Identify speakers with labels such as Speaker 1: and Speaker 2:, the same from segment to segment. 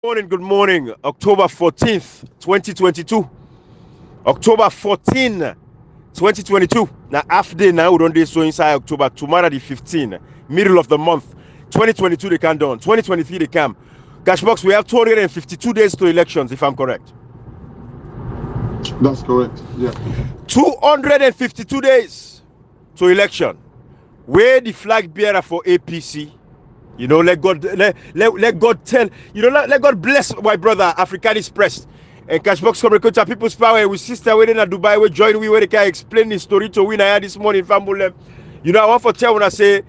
Speaker 1: Good morning. October 14th, 2022. October 14, 2022. Now, half day now, we don't do so inside October. Tomorrow, the 15th, middle of the month. 2022, they can done. 2023, they come. Cashbox, we have 252 days to elections, if I'm correct.
Speaker 2: That's correct, yeah.
Speaker 1: 252 days to election. Where the flag bearer for APC, you know, let God tell, you know, let God bless my brother, Africanist Press. And Cashbox Communicator, People's Power, with sister waiting at Dubai, we join we where they can explain the story to win I had this morning, family. You know, I want to tell when I say,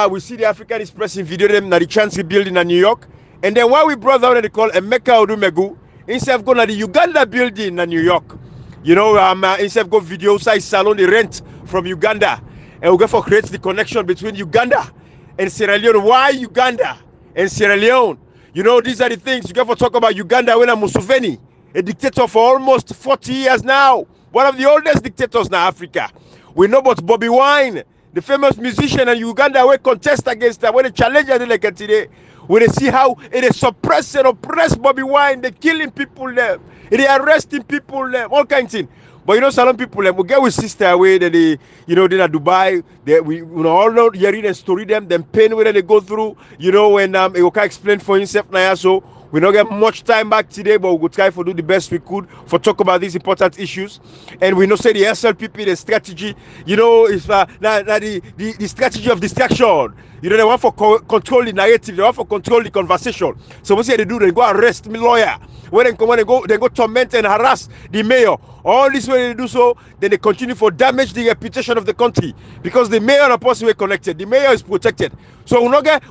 Speaker 1: we see the Africanist Press in video them, na the Chancery building in New York. And then while we brought down, they call Emeka Odumegu, instead of going to the Uganda building in New York. You know, instead of go video size salon, they rent from Uganda. And we go for create the connection between Uganda and Sierra Leone. Why Uganda and Sierra Leone? You know, these are the things you got to talk about. Uganda when Museveni, a dictator for almost 40 years now. One of the oldest dictators in Africa. We know about Bobby Wine, the famous musician in Uganda, we contest against them. When they challenge them like today, when they see how it is suppressed and oppressed Bobby Wine, they killing people there, they arresting people there, all kinds of things. But you know, some people we get with sister away that they, you know, they're in Dubai. We you know all know hearing and story them pain where they go through. You know, when you can explain for himself now. So we don't get much time back today, but we will try to do the best we could for talk about these important issues. And we know say the SLPP, the strategy, you know, is the strategy of distraction. You know, they want for control the narrative, they want for control the conversation. So what they do, they go arrest me lawyer. When they come, they go torment and harass the mayor. All this way they do so, then they continue for damage the reputation of the country because the mayor and the person were connected. The mayor is protected. So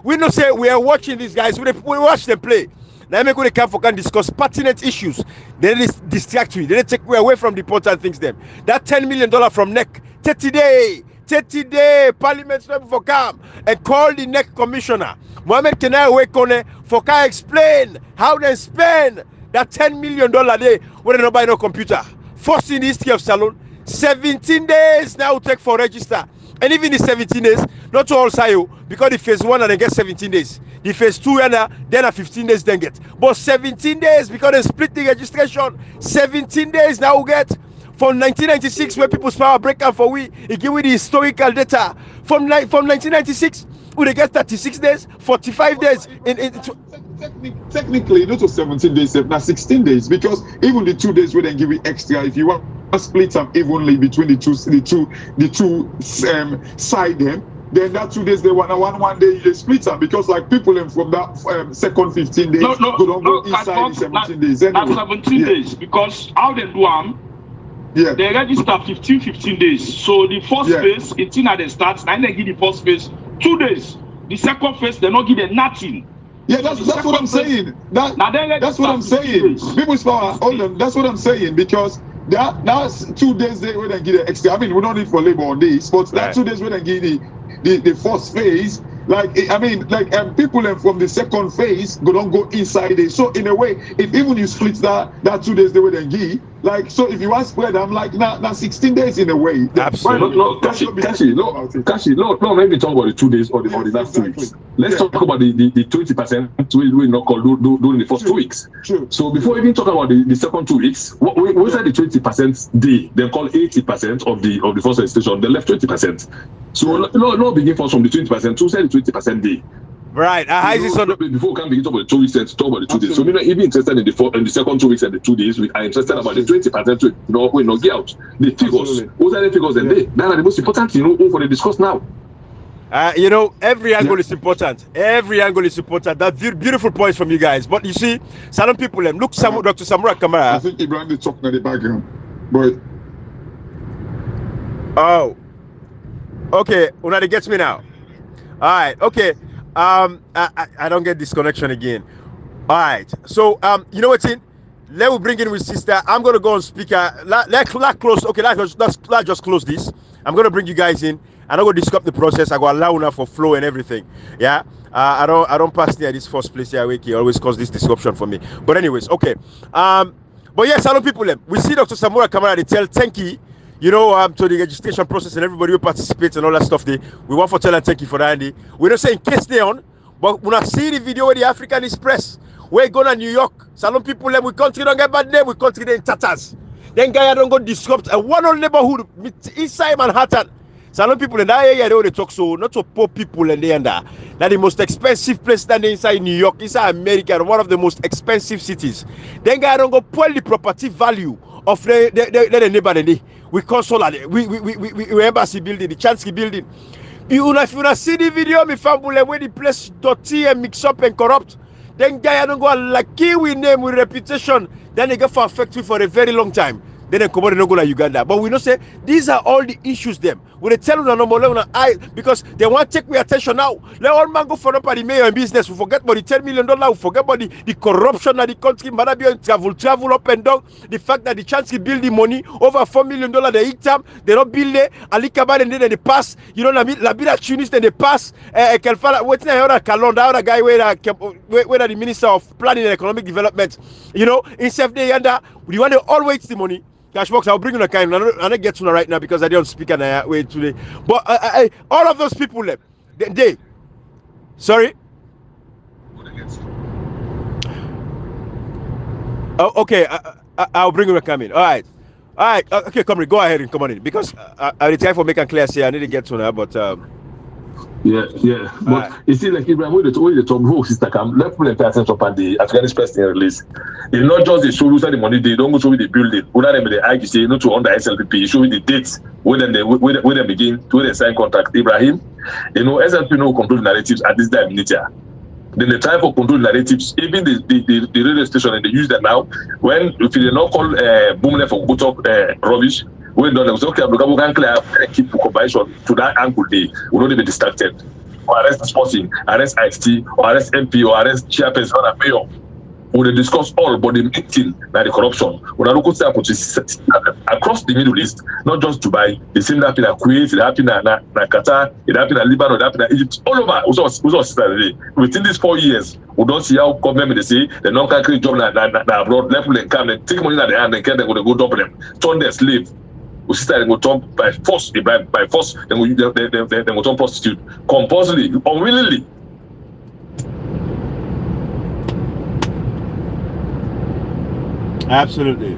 Speaker 1: we not say we are watching these guys. We watch them play. Now make they come for can discuss pertinent issues. Then they distract you. Then they take away from the important things. Them that $10 million from NEC 30 day Parliament for come and call the NEC commissioner Mohamed Kenai Wekone for can explain how they spend that $10 million day when they don't buy no computer. First in the history of Salon, 17 days now take for register. And even the 17 days, not to all say because the phase 1 and they get 17 days. The phase 2 and then 15 days then get. But 17 days because they split the registration. 17 days now we get from 1996 where People's Power break out for we. It give we the historical data. From 1996, we they get 36 days, 45 days.
Speaker 2: Technically, not 17 days, now 16 days, because even the 2 days we then give it extra. If you want to split them evenly between the two side them, then that 2 days they want one day you split them because like people from that second 15 days go inside the 17 days. Anyway,
Speaker 3: that's 17 days because how they do
Speaker 2: yeah.
Speaker 3: They register 15 days. So the first phase, it's in at the start, and they give the first phase 2 days. The second phase, they not give them nothing.
Speaker 2: Yeah, that's what I'm saying. That's what I'm saying. People's Power, hold on. That's what I'm saying because that's 2 days they will give the extra. I mean, we don't need for labor on this, but that 2 days we then give the first phase. Like I mean, like people from the second phase don't go inside it. So in a way, if even you split that 2 days they will then give. Like so, if you want spread, I'm like now 16 days in a way.
Speaker 1: Absolutely.
Speaker 4: No, Kashi, no. Maybe talk about the 2 days or the last 2 weeks. Let's talk about the 20% we not call during the first 2 weeks.
Speaker 2: True.
Speaker 4: So before even talk about the second 2 weeks, we said the 20% day, they call 80% of the first registration. They left 20%. So no begin first from the 20%. To say the 20% day.
Speaker 1: Right.
Speaker 4: Before we can begin talk about the 2 weeks and talk about the 2 days. So we're not even interested in the second 2 weeks and the 2 days. We are interested about the 20%. We not get out the figures. What are the figures and they? That are the most important. For the discuss now.
Speaker 1: You know, every angle is important. Every angle is important. That beautiful points from you guys. But you see, some people look. Dr. Samura Kamara.
Speaker 2: I think Ibrahim is talking in the background, but
Speaker 1: oh, okay. Unadi gets me now. All right. Okay. I don't get this connection again. All right. So you know what's in? Let me bring in with sister. I'm gonna go on speaker. Let's close. Okay, let's just close this. I'm gonna bring you guys in. I'm not gonna disrupt the process. I go allow enough for flow and everything. Yeah. I don't pass near this first place here. Wiki always cause this disruption for me. But anyways, okay. But yes, I know people. We see Dr. Samura Kamara. They tell Tenki, you know, to the registration process and everybody who participates and all that stuff. We want for tell and Tenki for that. We don't say in case they on, but when I see the video with the African Express, Where go to New York? Salon people them we country don't get bad name, we country they in tatters. Then guy don't go disrupt a one neighborhood inside Manhattan. Salon people in that area they talk so not so poor people and they and that. That the most expensive place standing inside New York, inside America, one of the most expensive cities. Then guy don't go pull the property value of the neighborhood. We console we embassy building, the Chansky building. If you see the video, me family where the place dirty and mix up and corrupt, then guy don't go lucky with name with reputation, then they get for factory for a very long time. Then they come out and go to Uganda. But we don't say these are all the issues them. We tell them no more because they want to take my attention now. Let all man go for up at the mayor in business. We forget about the $10 million. We forget about the corruption of the country. Manabian travel up and down. The fact that the chance to build the money over $4 million they eat them. They don't build it. Ali Kabar and then they pass. You know, la bida Tunis then they pass. What's the other Kalon, the other guy where the Minister of Planning and Economic Development. You know, in Sef Day Yanda, we want to always the money. Cashbox, I'll bring you a kind. I'm not get to know right now because I don't speak and I wait today. But all of those people left. They sorry. Oh, okay. I'll bring you a comment. All right. Okay, come on. Go ahead and come on in because I try for making clear. Say I need to get to now, but.
Speaker 4: Yeah. But you see, like Ibrahim, with the top whole sister come, let's put the attention upon the Afghanistan president release. It's not just the show the money they don't go show the building. Whether them the IG say not to under SLPP, show the dates when they begin when they sign contract. Ibrahim, you know, SLP no control narratives at this time in India. Then they try for control narratives. Even the radio station and they use that now. When if they not call Boomle for go talk rubbish. When they say okay, we can clear keep cooperation to that angle. They will not be distracted. Or arrest Sporting, arrest IST, or arrest MP, or arrest chairperson and mayor. We will discuss all, but the main thing that the corruption. We are looking at across the Middle East, not just Dubai. The same happened in Kuwait, it happened in Qatar, it happened in Lebanon, it happened in Egypt, all over. Within these 4 years, we don't see how government they say the non-concrete job abroad, left and come and take money at the hand and get them go double them, turn their slave. We start go turn by force, by force, then we turn prostitute compulsorily, unwillingly.
Speaker 1: Absolutely.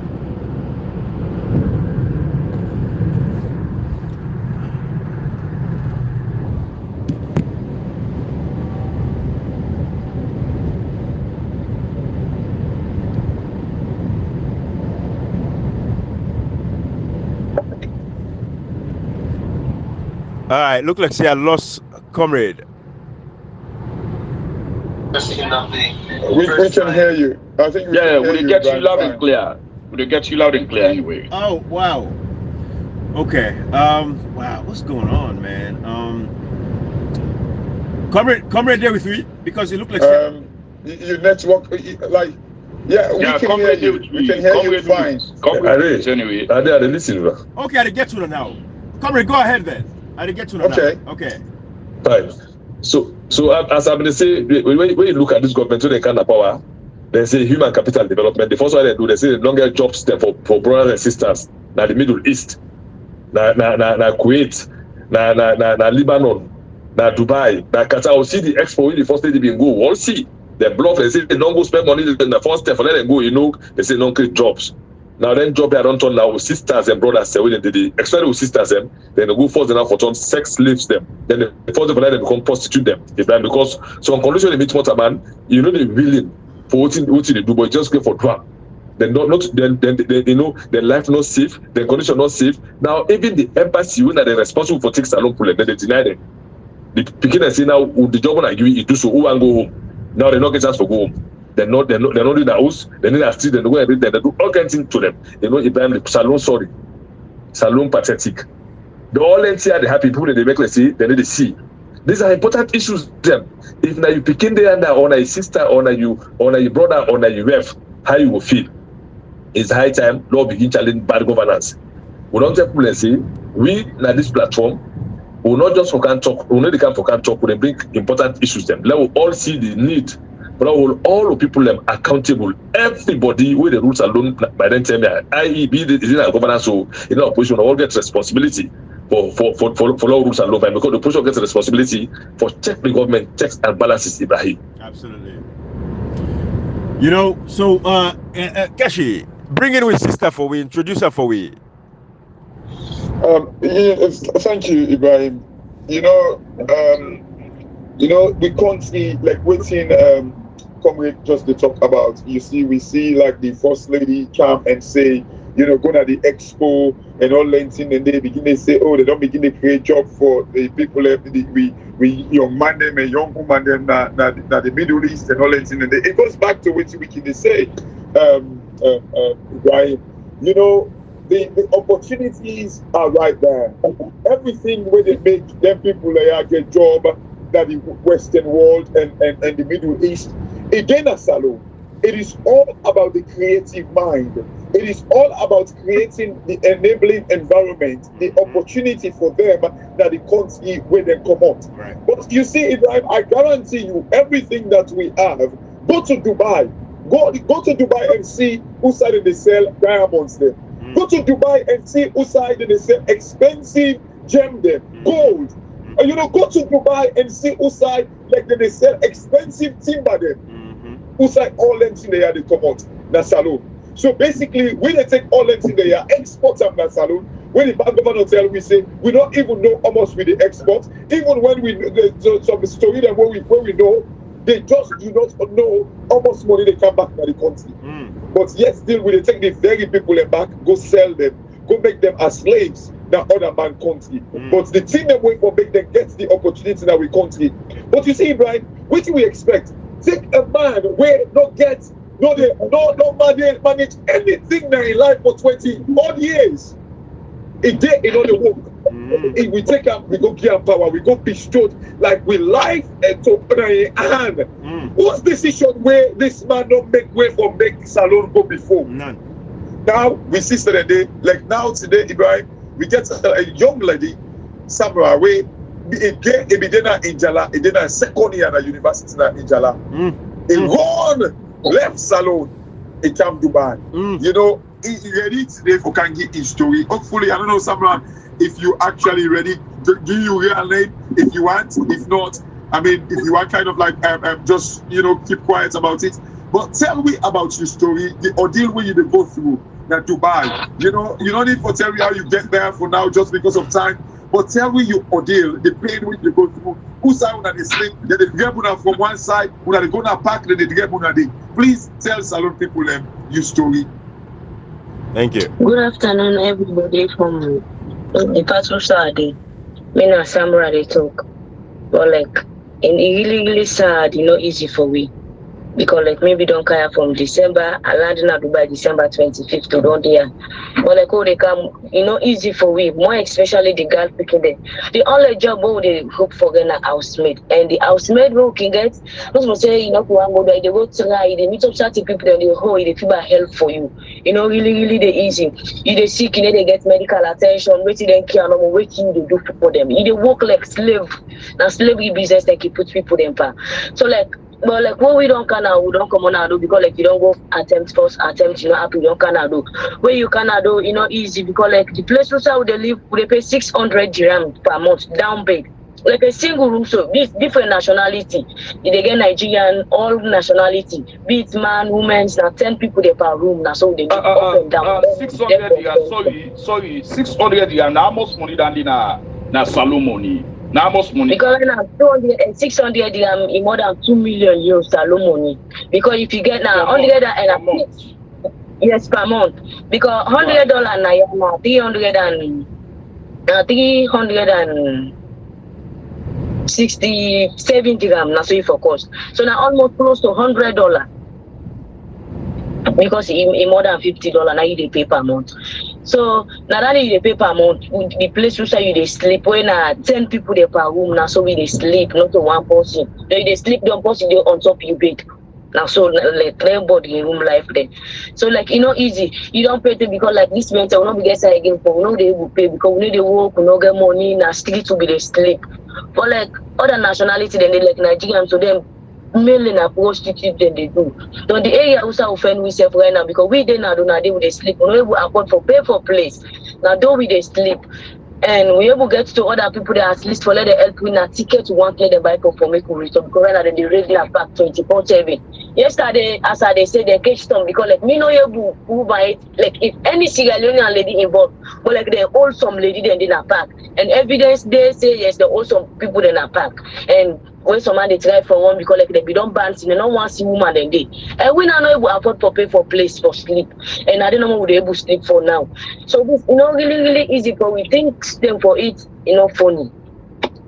Speaker 1: All right, look like say I lost comrade.
Speaker 2: We can hear you. I think
Speaker 5: we get you loud and clear. We get you loud and clear anyway.
Speaker 1: Oh wow. Okay. Wow. What's going on, man? Comrade there with me because it looked like
Speaker 2: your network like we can hear you. We can hear you fine.
Speaker 4: Comrade anyway. I listen.
Speaker 1: Okay, I get to it now. Comrade, go ahead then. I get to it now. Okay.
Speaker 4: Fine. So as I'm going to say, when you look at this government, when they kind of power, they say human capital development. The first one they do, they say the longer jobs there for brothers and sisters. Now the Middle East, now Kuwait, now Lebanon, now Dubai, now Qatar. We'll see the expo in the first day they go. We'll see the bluff. They say they don't go spend money in the first step. For let them go, you know, they say don't create jobs. Now then job they don't turn now with sisters and brothers when they did especially with sisters them, then they go force them out for turn sex slaves them. Then they force them for let them become prostitute them. If that because so on condition they meet motor man, you know they willing for what they do, but just go for drug. Then then you know their life not safe, their condition not safe. Now even the embassy when they're responsible for taking salon problem, then they deny them. The beginner say now the job when I give you do so who and go home. Now they not get chance for go home. They're not in the house, they're in the street, they go everything, they do all kinds of things to them. You know, Ibrahim, salon sorry. Salon pathetic. The all NCR they happy people they make let's see, they need to see. These are important issues them. If now you picking there under on a sister, on a you brother, on a you wife, how you will feel. It's high time law begin challenging bad governance. We don't take people and say, we now this platform will not just for can talk, we not can for can talk, we bring important issues them. Let we all see the need. But all the people them accountable. Everybody with the rules alone by then tell me, i.e. is in a governance so in our opposition all gets responsibility for law rules alone. Because the opposition gets responsibility for check the government checks and balances Ibrahim.
Speaker 1: Absolutely. You know, so Kashi, bring it with sister for we, introduce her for we.
Speaker 2: Thank you, Ibrahim. You know, we can't see like waiting. Comrade just to talk about. You see, we see like the first lady come and say, you know, going to the expo and all that thing, and they begin to say, oh, they don't begin to create job for the people. We young man them and young woman them that the Middle East and all that thing, and it goes back to what we can say, Ibrahim. You know, the opportunities are right there. Everything where they make them people get job that the Western world and the Middle East. Again, a salon. It is all about the creative mind. It is all about creating the enabling environment, the opportunity for them that the country where they come out.
Speaker 1: Right.
Speaker 2: But you see, Ibrahim, I guarantee you, everything that we have, go to Dubai. Go to Dubai and see who side they sell diamonds there. Go to Dubai and see who side they sell expensive gem there, gold. And you know, go to Dubai and see who side like they sell expensive timber there. Who side all them things they are they come out na salon. So basically, when they take all them things they are export them na salon. When the bank government tell we say we don't even know how much we the export. Even when we some story that where we know, they just do not know how much money they come back to the country. But yet still, when they take the very people them back, go sell them, go make them as slaves that other man country. But the thing that wait for make them get the opportunity in our country. But you see, Ibrahim, what do we expect? Take a man where not manage anything in his life for 20 odd years. It did in other work. If we take up, we go give power, we go bestowed like with life and to hand. What's decision where this man don't make way for make salon go before?
Speaker 1: None.
Speaker 2: Now we see today, like now today, Ibrahim, we get a young lady, Samra, where it be in Jala, it did a second year at university in Jala. It run left salon, it came Dubai. You know, he ready today for can get his story. Hopefully, I don't know, Samra, if you actually ready, give you real name if you want. If not, I mean, if you want kind of like just you know keep quiet about it. But tell me about your story, the ordeal where you go through that Dubai. You know, you don't need to tell me how you get there for now just because of time. But tell me your ordeal, the pain when you go through. Who side when they sleep? Then they get from one side, when they go to park, then they get there. Please tell salon people your story.
Speaker 1: Thank you.
Speaker 6: Good afternoon, everybody from the Patrol Saturday. Me and Samra they talk, but like, and it really sad, you know, easy for we. Because like maybe don't care from December, I landed in Dubai December 25th to don't there. But like how they come, you know, easy for we, more especially the girl picking there. The only job where they hope for getting a housemaid. And the housemaid who can get, not to say, you know, they go try, they meet up certain people and they hold the people help for you. You know, really the easy. You they sick, you know, they get medical attention, waiting they care no more, waiting they do for them. You they work like slave. Now slavery business like you put people in power. So like but like what we don't can now, we don't come on do because like you don't go first attempt, you know, happy you don't can do. Where you can do, you know, easy because like the place where they live, they pay 600 dirham per month down bed. Like a single room, so this different nationality. They get Nigerian, all nationality, be it man, women, now 10 people there per room now, so they go up and down.
Speaker 3: 600 dirham, sorry, 600 dirham. Now how much money than the na salon money? Now how much money?
Speaker 6: Because now 200 and 600 dirham is more than 2 million euros salon money. Because if you get now 100 and yes per month. Because $100 now 367 dirham now so for cost. So now almost close to $100. Because in more than $50 now you they pay per month. So now that you pay per month, the place where you they sleep when 10 people they per room now so we they sleep not to one person. They sleep one person they on top of your bed. Now so like everybody in room life there. So like you know easy. You don't pay to because like this winter we not be get again for we know they will pay because we need to work, we not get money, now street to be they sleep. But like other nationality then they like Nigerians so them mainly na prostitute than they do. So the area also offend we self right now because we then now do not they sleep. We don't afford for pay for place. Now though we they sleep. And we able get to other people that at least for let the help win a ticket to one play the buy for make we return because right now they regular back 24/7. Yesterday, as they say they catch them because like me no able who buy it. Like if any Sierra Leonean lady involved, but like they hold some lady then in a pack. And evidence they say yes, they hold some people in a pack. And when someone they try for one because like they be don't bounce, they don't want to see woman then they. And we not able to afford to pay for place for sleep. And I don't know what they able to sleep for now. So this really easy, but we think them for it, funny.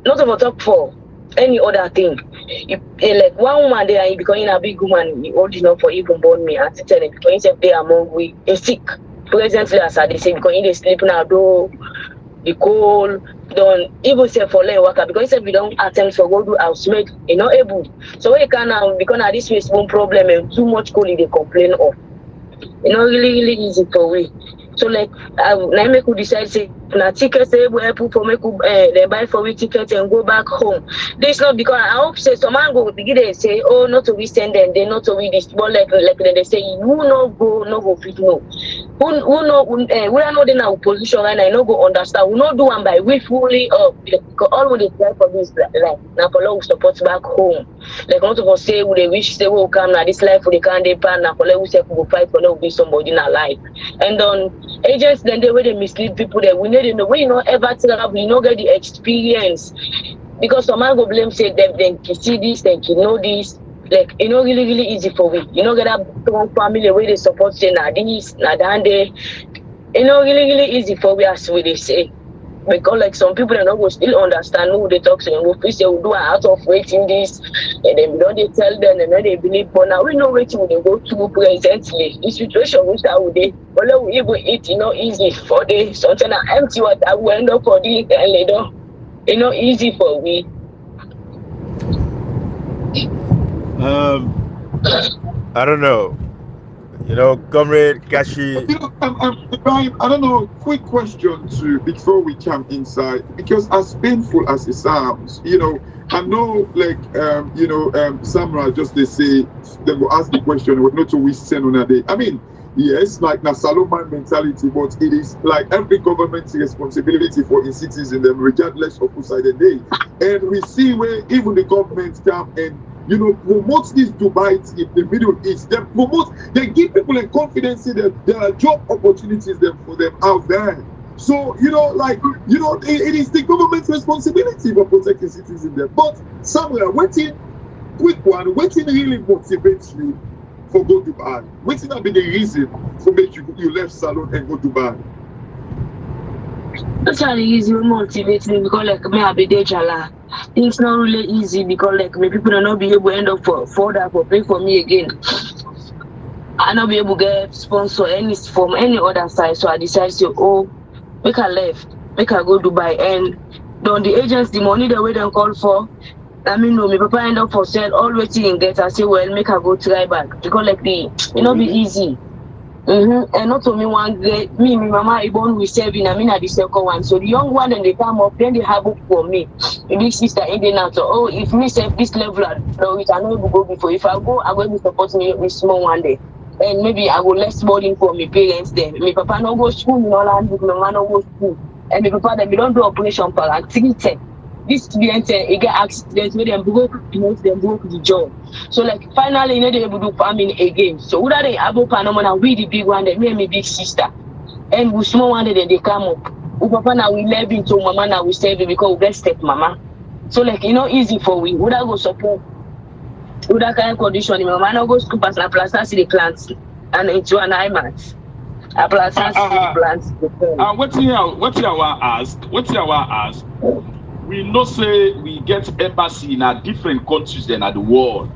Speaker 6: Not over talk for any other thing. If like one woman there and becoming a big woman, old enough for even born me and tell them because if they among we sick presently as they say because they sleep now though the cold don't even say for lay worker because if we don't attempt for go do housemaid, not able. So we can now because now this is one problem and too much cold they complain of. Really easy for we. So like now make we decide say na ticket say we help for make they buy for we ticket and go back home. This not because I hope say some man go begin they say oh not to we send them they not to we this but like they say you no go fit no. Who know we are not in our position and I no go understand. We not do one by we fully up because all we try for this like now for long support back home. Like not of us say we they wish say we come now this life we can't depend now for we say we go fight for no be somebody in our life. And agents then they way they mislead people that we need to know when you know ever travel, you know get the experience. Because some man go blame say them then can see this, then can know this. Like really easy for we. You know get that strong family where they support say na this, na that day. Really easy for we as we they say. Because like some people they not go still understand who they talk to and we say we do out of waiting this and then we don't they tell them and then they believe but now we know waiting they go through presently. The situation which that would they but we even eat easy for the something empty water we end up for the and later easy for we.
Speaker 1: I don't know. Comrade Kashi.
Speaker 2: I don't know. Quick question too before we come inside, because as painful as it sounds, I know like Samra just they say they will ask the question. We're not always send on a day. I mean, yes, like na Salomon mentality, but it is like every government's responsibility for its citizens, them regardless of whose side they day. And we see where even the government come and promote this Dubai in the Middle East. They give people a confidence that there are job opportunities for them out there. So, it is the government's responsibility for protecting citizens there. But somewhere, waiting really motivates you for go to Dubai. Waiting not be the reason for make you left Salon and go to Dubai.
Speaker 6: That's how easy motivate me because like me I be there jala. It's not really easy because like me people don't be able to end up for that for pay for me again. I not be able to get sponsor from any other side. So I decided to make I left, make I go Dubai and on the agents the money the way they call for. I mean no, my papa end up for sale all waiting and get I say well make I go try back because like be easy. And not only one great me, my mama is born with 7, I mean at the second one. So the young one and they come up, then they have hope for me. The big sister in the now. So if me say this level I know it, I know it will go before. If I go, I'm going to support me small one day. And maybe I will less burden for my parents there. My papa no go school, my mama no go school. And my papa then we don't do operation for like 310. This student get accidents where them broke the jaw. So like finally they able to do farming again. So who they able to we the big one, they me and my big sister. And we small one then they come up. We papa now we live into mama now we save it because we get step mama. So like easy for we. Would I go support? Would that kind of condition? My mama now go school pass la plaza see the plants and into an IMAX. A plaza see the plants.
Speaker 3: What you ask? We know say we get embassy in a different countries than at the world.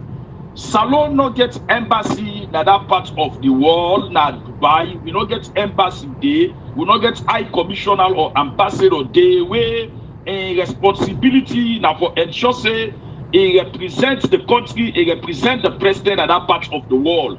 Speaker 3: Salon no get embassy in that part of the world, na Dubai. We no get embassy there. We no get high commissioner or ambassador there. Where a responsibility now for ensure say he represents the country, he represents the president at that part of the world.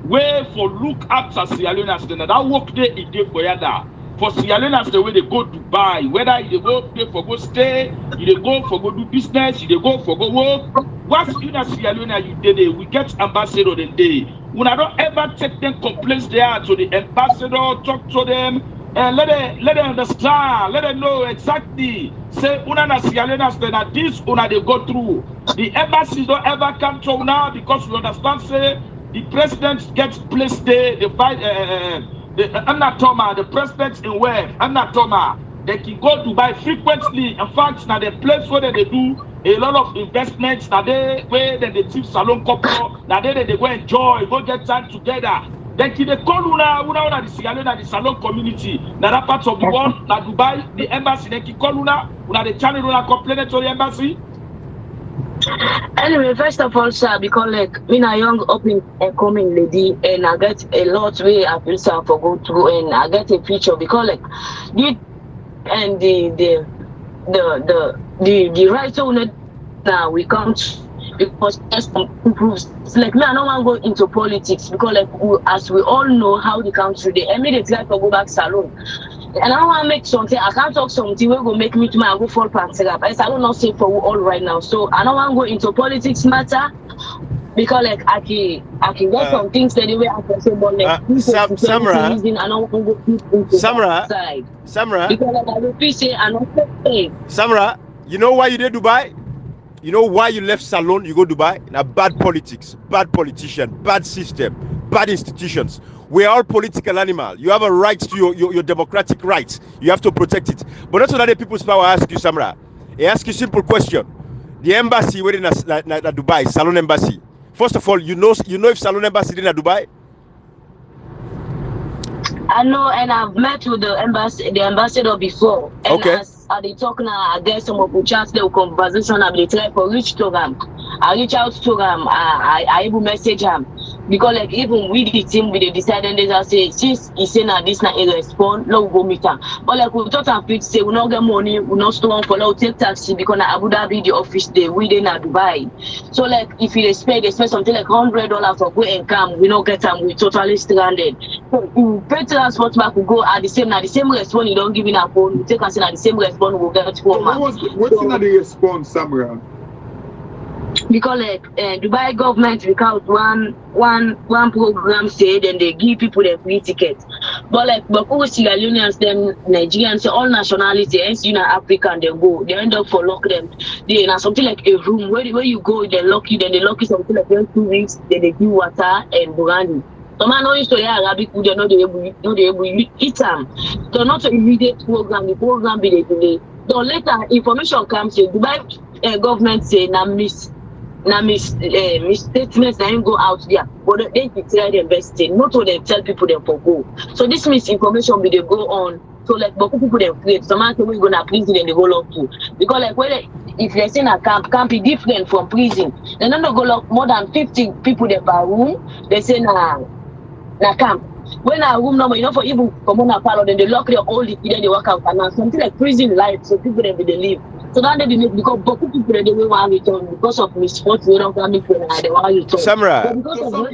Speaker 3: Where for look after Sierra Leoneans, then that work there is there for yada. For Sierra Leoneans, the way they go to Dubai, whether they go there for go stay, they go for go do business, they go for go work. Once in a Sierra Leone you did we get ambassador the day. When I don't ever take them complaints there to the ambassador, talk to them, and let them understand, let them know exactly. Say una na Sierra Leone na this una they go through. The embassies don't ever come to now because we understand. Say the president gets placed there. The Anatoma, the president in where Anatoma, they can go to Dubai frequently. In fact, now the place where they do a lot of investments. Now they where they teach salon couple. Now they go enjoy, go get time together. Then they call una the Sierra Leone, the salon community. Now that part of the world, now Dubai, the embassy, they can call una the channel una complain to the embassy.
Speaker 6: Anyway, first of all, sir, because like me a young up and coming lady, and I get a lot way I feel so for go through, and I get a future because like the and the right owner now we come to, because there's some improves. It's like me, I don't want to go into politics because like as we all know how the country they immediately try to go back salon. And I want to make something. I can't talk something where go make me to my go fall pants up. I don't know safe for all right now. So I don't want to go into politics matter because like I can get some things that the way I can say, but like
Speaker 1: Samra,
Speaker 6: reason, I don't want to go into
Speaker 1: Samra,
Speaker 6: side.
Speaker 1: Samra,
Speaker 6: because like I will say I don't say.
Speaker 1: Samra, you know why you did Dubai? You know why you left salon? You go Dubai? Now bad politics, bad politician, bad system, bad institutions. We are all political animals. You have a right to your democratic rights. You have to protect it. But not so that the people's power ask you, Samra. They ask you a simple question. The embassy where in Dubai, Salon Embassy. First of all, you know if Salon Embassy in Dubai?
Speaker 6: I know, and I've met with the ambassador before. And
Speaker 1: okay.
Speaker 6: As they talk now, I get some of the chance the conversation. I will try for reach to them. I reach out to them. I even message him. Because like even with the team, we decided they say since he say now this not a respond, no go meet him. But like we thought and say we not get money, we not store for now take taxi because na Abu Dhabi the office day, we in Dubai. So like if you expect something like $100 for go and come, we not get them, we totally stranded. So you pay transport back, we go at the same response. You don't give in a phone, we take us in at the same response, we get home.
Speaker 2: What's in the response, Samra?
Speaker 6: Because like Dubai government because one program said and they give people the free ticket. But like Baku Sierra Leoneans, them Nigerians, all nationality, and you know African they go, they end up for lock them. They in something like a room where you go, they lock you, then they lock you something like 2 weeks, then they give water and burani. Some man know used to hear Arabic food, they know they able to eat them. So not an immediate program, the program be delay. So later information comes, Dubai government say misstatements that go out there, but they declare them investing, not what they tell people them for go. So this misinformation will they go on. So like but people them create some man we gonna prison and they go lock too. Because like if they're saying a camp be different from prison, they don't go lock more than 50 people there per room, they say na camp. When a room number, you know, for even come on a parlor, then they lock their all the then they work out and something like prison life, so people then they leave. So then they make because people they will want to return because of misfortune, they don't want to they want to return.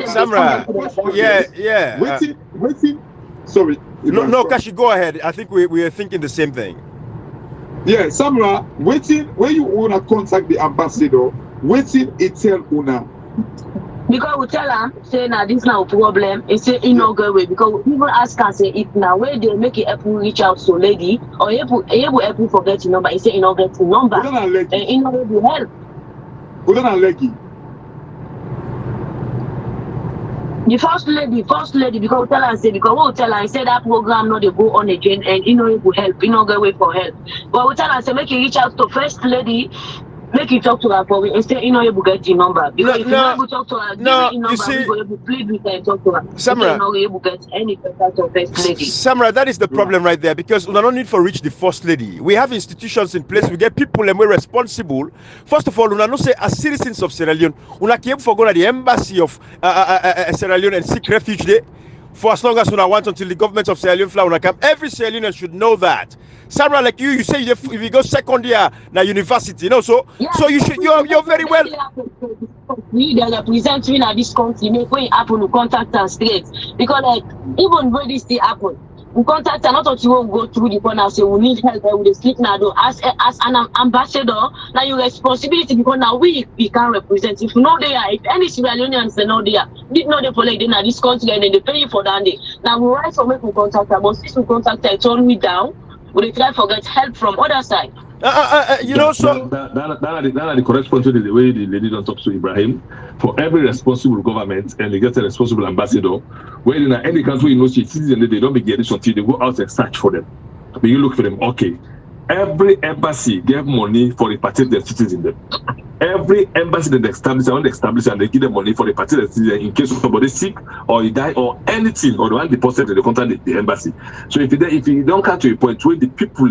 Speaker 1: Samra, yeah.
Speaker 2: Waiting. Sorry.
Speaker 1: No, Kashi, go ahead. I think we are thinking the same thing.
Speaker 2: Yeah, Samra, waiting when you wanna contact the ambassador, waiting it tell una.
Speaker 6: Because we tell them, say now this now problem, it say in no go away. Because people ask us say if now where they make it Apple reach out to lady or Apple forget your number, it say in no get the number. And in order to help. The first lady, because we tell her say because we tell her say that program not they go on again and in order to help, in no go away for help. But we tell her say make you reach out to first lady. Make you talk to her for me instead you know able to get your number. Because if you not able to talk to her, give me your number, we go able to plead with her and talk to her.
Speaker 1: Samra,
Speaker 6: you not able to get any contact of first lady.
Speaker 1: Samra, that is the problem right there because we don't need for reach the first lady. We have institutions in place, we get people and we're responsible. First of all, we don't say as citizens of Sierra Leone, we came for go to the embassy of Sierra Leone and seek refuge there. For as long as we want until the government of Sierra Leone fly come. Every Sierra Leonean should know that. Samra, like you say if you go second year na university, you know, so you should you're very well.
Speaker 6: We they represent me in this country, make when happen to contact us straight. Because like even when this thing happen, we contact a lot of people go through the corner and say we need help with the sleep now. As an ambassador, now your responsibility because now we can represent. If no they are, if any Sierra Leoneans they know they are, did not they follow in this country and then they pay you for that day. Now we write for make we contact her, but since we contact her, turn me down. We try to get help from other side.
Speaker 1: You know, so
Speaker 4: that are the correct point to the way the lady don't talk to Ibrahim. For every responsible government and they get a responsible ambassador, where in any country you know citizens they don't be getting until they go out and search for them. But you look for them, okay. Every embassy gave money for repatriate their citizens in them. Every embassy that they establish, and they give them money for repatriate their citizens in case somebody sick or he die or anything, or the one deposit they contact the embassy. So if you don't come to a point where the people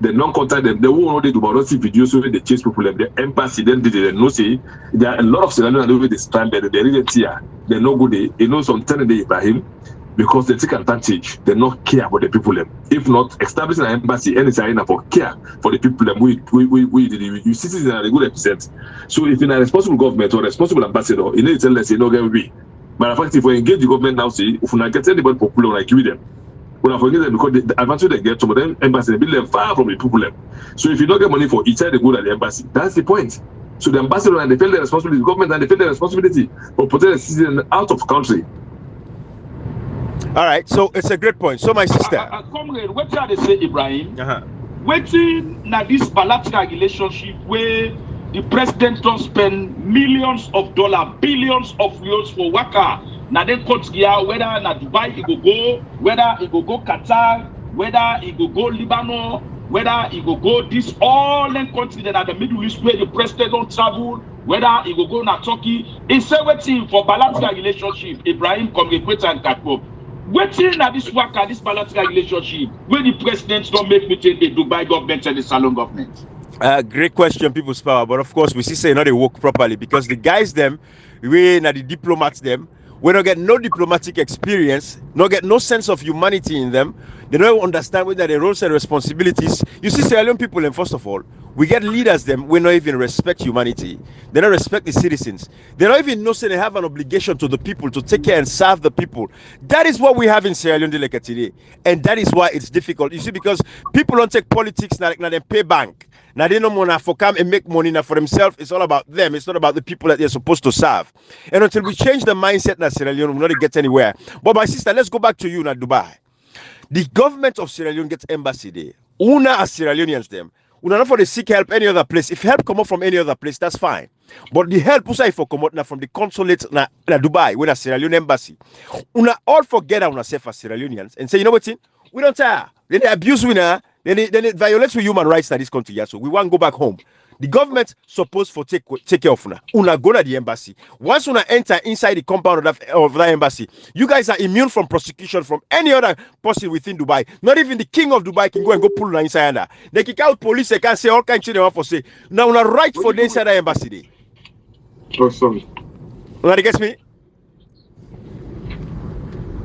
Speaker 4: they don't contact them, they won't know they do about see videos where they chase people the embassy, then they know say there are a lot of Sierra Leone they stranded, they really here, they're no good, they know some telling they Ibrahim because they take advantage, they not care about the people them. If not, establishing an embassy and it's for care for the people them, we citizens are a good represent. So if you're a responsible government or responsible ambassador, you need to tell us you know get we. But in fact, if we engage the government now, see if we not get anybody popular like you them. Well, I forget them because the advantage they get, some of them embassy they build them far from the people. So if you don't get money for each side, they go to the embassy. That's the point. So the ambassador and they feel their responsibility, the government and they feel their responsibility for putting a citizen out of country.
Speaker 1: All right, so it's a great point. So my sister,
Speaker 3: comrade, what did they say, Ibrahim? Waiting now this bilateral relationship where the president don't spend millions of dollars, billions of euros for Waka. Now then comes here whether na Dubai he go, whether he go Qatar, whether he go Lebanon, whether he go this all them countries that are the Middle East where the president don't travel, whether he go na Turkey. It's waiting for bilateral relationship. Ibrahim Comrade and Kakpo. Waiting at this Waka, this bilateral relationship where the presidents don't make between the Dubai government and the Salon government.
Speaker 1: Great question, people's power. But of course, we see say not they work properly because the guys them, we na the diplomats them. We don't get no diplomatic experience, not get no sense of humanity in them. They don't understand whether their roles and responsibilities. You see, Sierra Leone people, and first of all, we get leaders them. We don't even respect humanity. They don't respect the citizens. They don't even know say they have an obligation to the people to take care and serve the people. That is what we have in Sierra Leone today, and that is why it's difficult. You see, because people don't take politics now they pay bank. Now they don't want to come and make money now for themselves. It's all about them. It's not about the people that they're supposed to serve. And until we change the mindset now, Sierra Leone will not get anywhere. But my sister, let's go back to you now, Dubai. The government of Sierra Leone gets embassy there. Una as Sierra Leoneans them. Una not for the seek help any other place. If help come up from any other place, that's fine. But the help also if come out now from the consulate na Dubai, with a Sierra Leone embassy. Una all forget that una self as Sierra Leoneans and say, you know what? We don't tire. Then they abuse we now. Then it violates human rights in this country. Yeah, so we want to go back home. The government supposed to take care of una. Una go to the embassy. Once una enter inside the compound of that embassy, you guys are immune from prosecution from any other person within Dubai. Not even the king of Dubai can go and go pull una inside there. They kick out police. They can say all kinds of things they want for say. Now una right for the inside the embassy there.
Speaker 2: Oh, sorry.
Speaker 1: Una get me?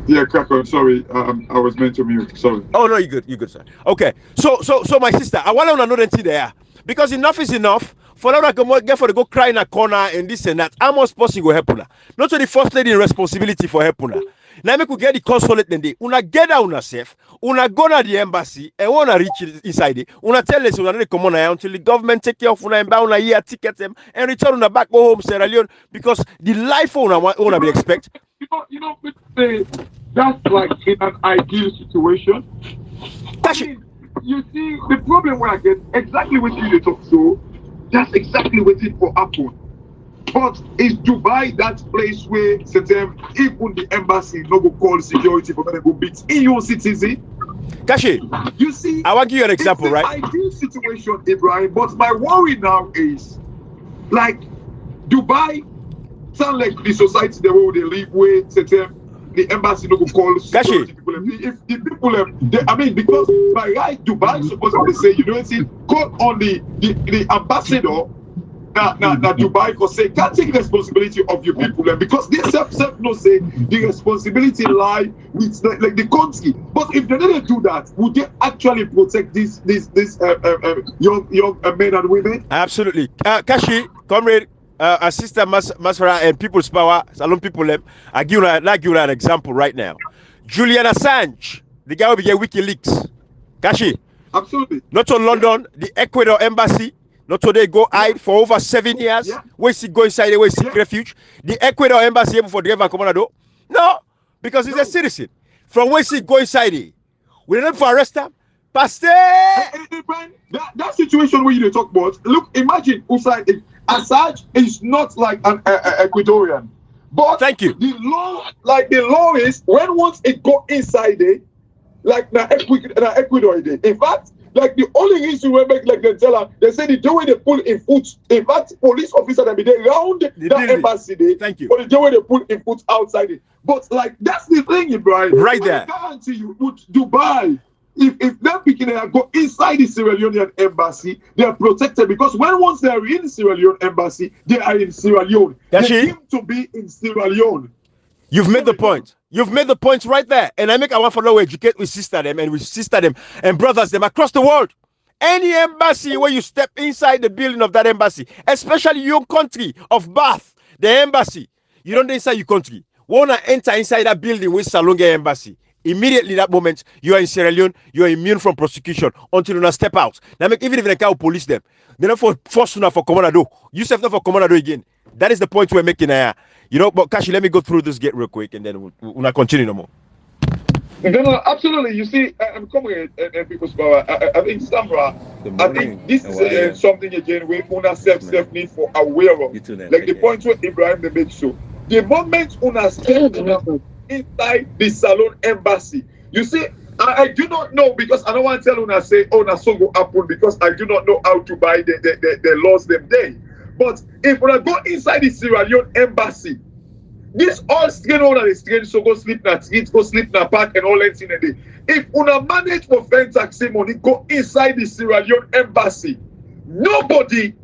Speaker 2: Yeah, crack on. Sorry, I was meant to mute. Sorry.
Speaker 1: Oh no, you good, sir. Okay, so my sister, I want to know that there because enough is enough. For now, I can get for to go cry in a corner and this and that. How much possible will help una? Not to the first lady responsibility for help una. Now we could get the consulate then they una get out una safe, una go to the embassy and wanna reach inside it. Una tell us una come on until the government take care of una and buy una year ticket them and return una back go home Sierra Leone because the life una be expect.
Speaker 2: You know, that's like in an ideal situation. I mean, you see, the problem where I get exactly what you talk so, that's exactly what it for happen. But is Dubai that place where certain even the embassy no go call security for them go beat in your citizen?
Speaker 1: Kashi,
Speaker 2: you see,
Speaker 1: I want to give you an example,
Speaker 2: it's
Speaker 1: right?
Speaker 2: Ideal situation, Ibrahim. But my worry now is like Dubai sound like the society the way they live with certain the embassy no go call security people. If the people I mean because by right Dubai supposed to say you know see call on the ambassador now Dubai because say can't take responsibility of your people because they self no say the responsibility lie with like the country. But if they didn't do that, would they actually protect this young men and women?
Speaker 1: Absolutely. Kashi, comrade, Sister Masfara and People's Power, Salon people, I give you an example right now. Julian Assange, the guy will be getting WikiLeaks. Kashi.
Speaker 2: Absolutely.
Speaker 1: Not to London, the Ecuador embassy. Not to they go hide for over 7 years.
Speaker 2: Yeah.
Speaker 1: Where he go inside, where he seek refuge. The Ecuador embassy able for driver commando. No, because he's a citizen. From where he go inside, we don't for arrest him. Pastor.
Speaker 2: That situation where you talk about. Look, imagine Assange is not like an Ecuadorian, but
Speaker 1: thank you.
Speaker 2: The law is when once it go inside it, like na Ecuador. In fact, like the only reason we make like they say the way they pull in foot. In fact, police officer that be there round that embassy day.
Speaker 1: Thank you.
Speaker 2: But the way they pull in foot outside it. But like that's the thing, Ibrahim.
Speaker 1: Right there.
Speaker 2: I guarantee you, Dubai. If them picking go inside the Sierra Leonean embassy, they are protected because once they are in Sierra Leone embassy, they are in Sierra Leone. They seem to be in Sierra Leone.
Speaker 1: You've made the point. You've made the point right there. And I make our follow educate with sister them and with sister them and brothers them across the world. Any embassy where you step inside the building of that embassy, especially your country of birth, the embassy, you don't inside your country. Wanna enter inside that building with Salonga embassy. Immediately that moment, you are in Sierra Leone, you are immune from prosecution until you step out. Now, even if they can police them, they're not for force enough for Commando. You self not for Commando again. That is the point we're making here. But Kashi, let me go through this gate real quick and then we'll not continue no more.
Speaker 2: No, absolutely. You see, I'm coming in people's power. I think Samra, I think this is something again where Una self need for aware of. Like the point where Ibrahim they make so. The moment Una step inside the Salon embassy, you see, I do not know because I don't want to tell Una say, oh, na so go happen because I do not know how to buy the laws them day. But if Una go inside the Sierra Leone embassy, this all strain on the strain, so go sleep na street, go sleep na park and all that in a day. If Una manage for fence taxi money, go inside the Sierra Leone embassy. Nobody,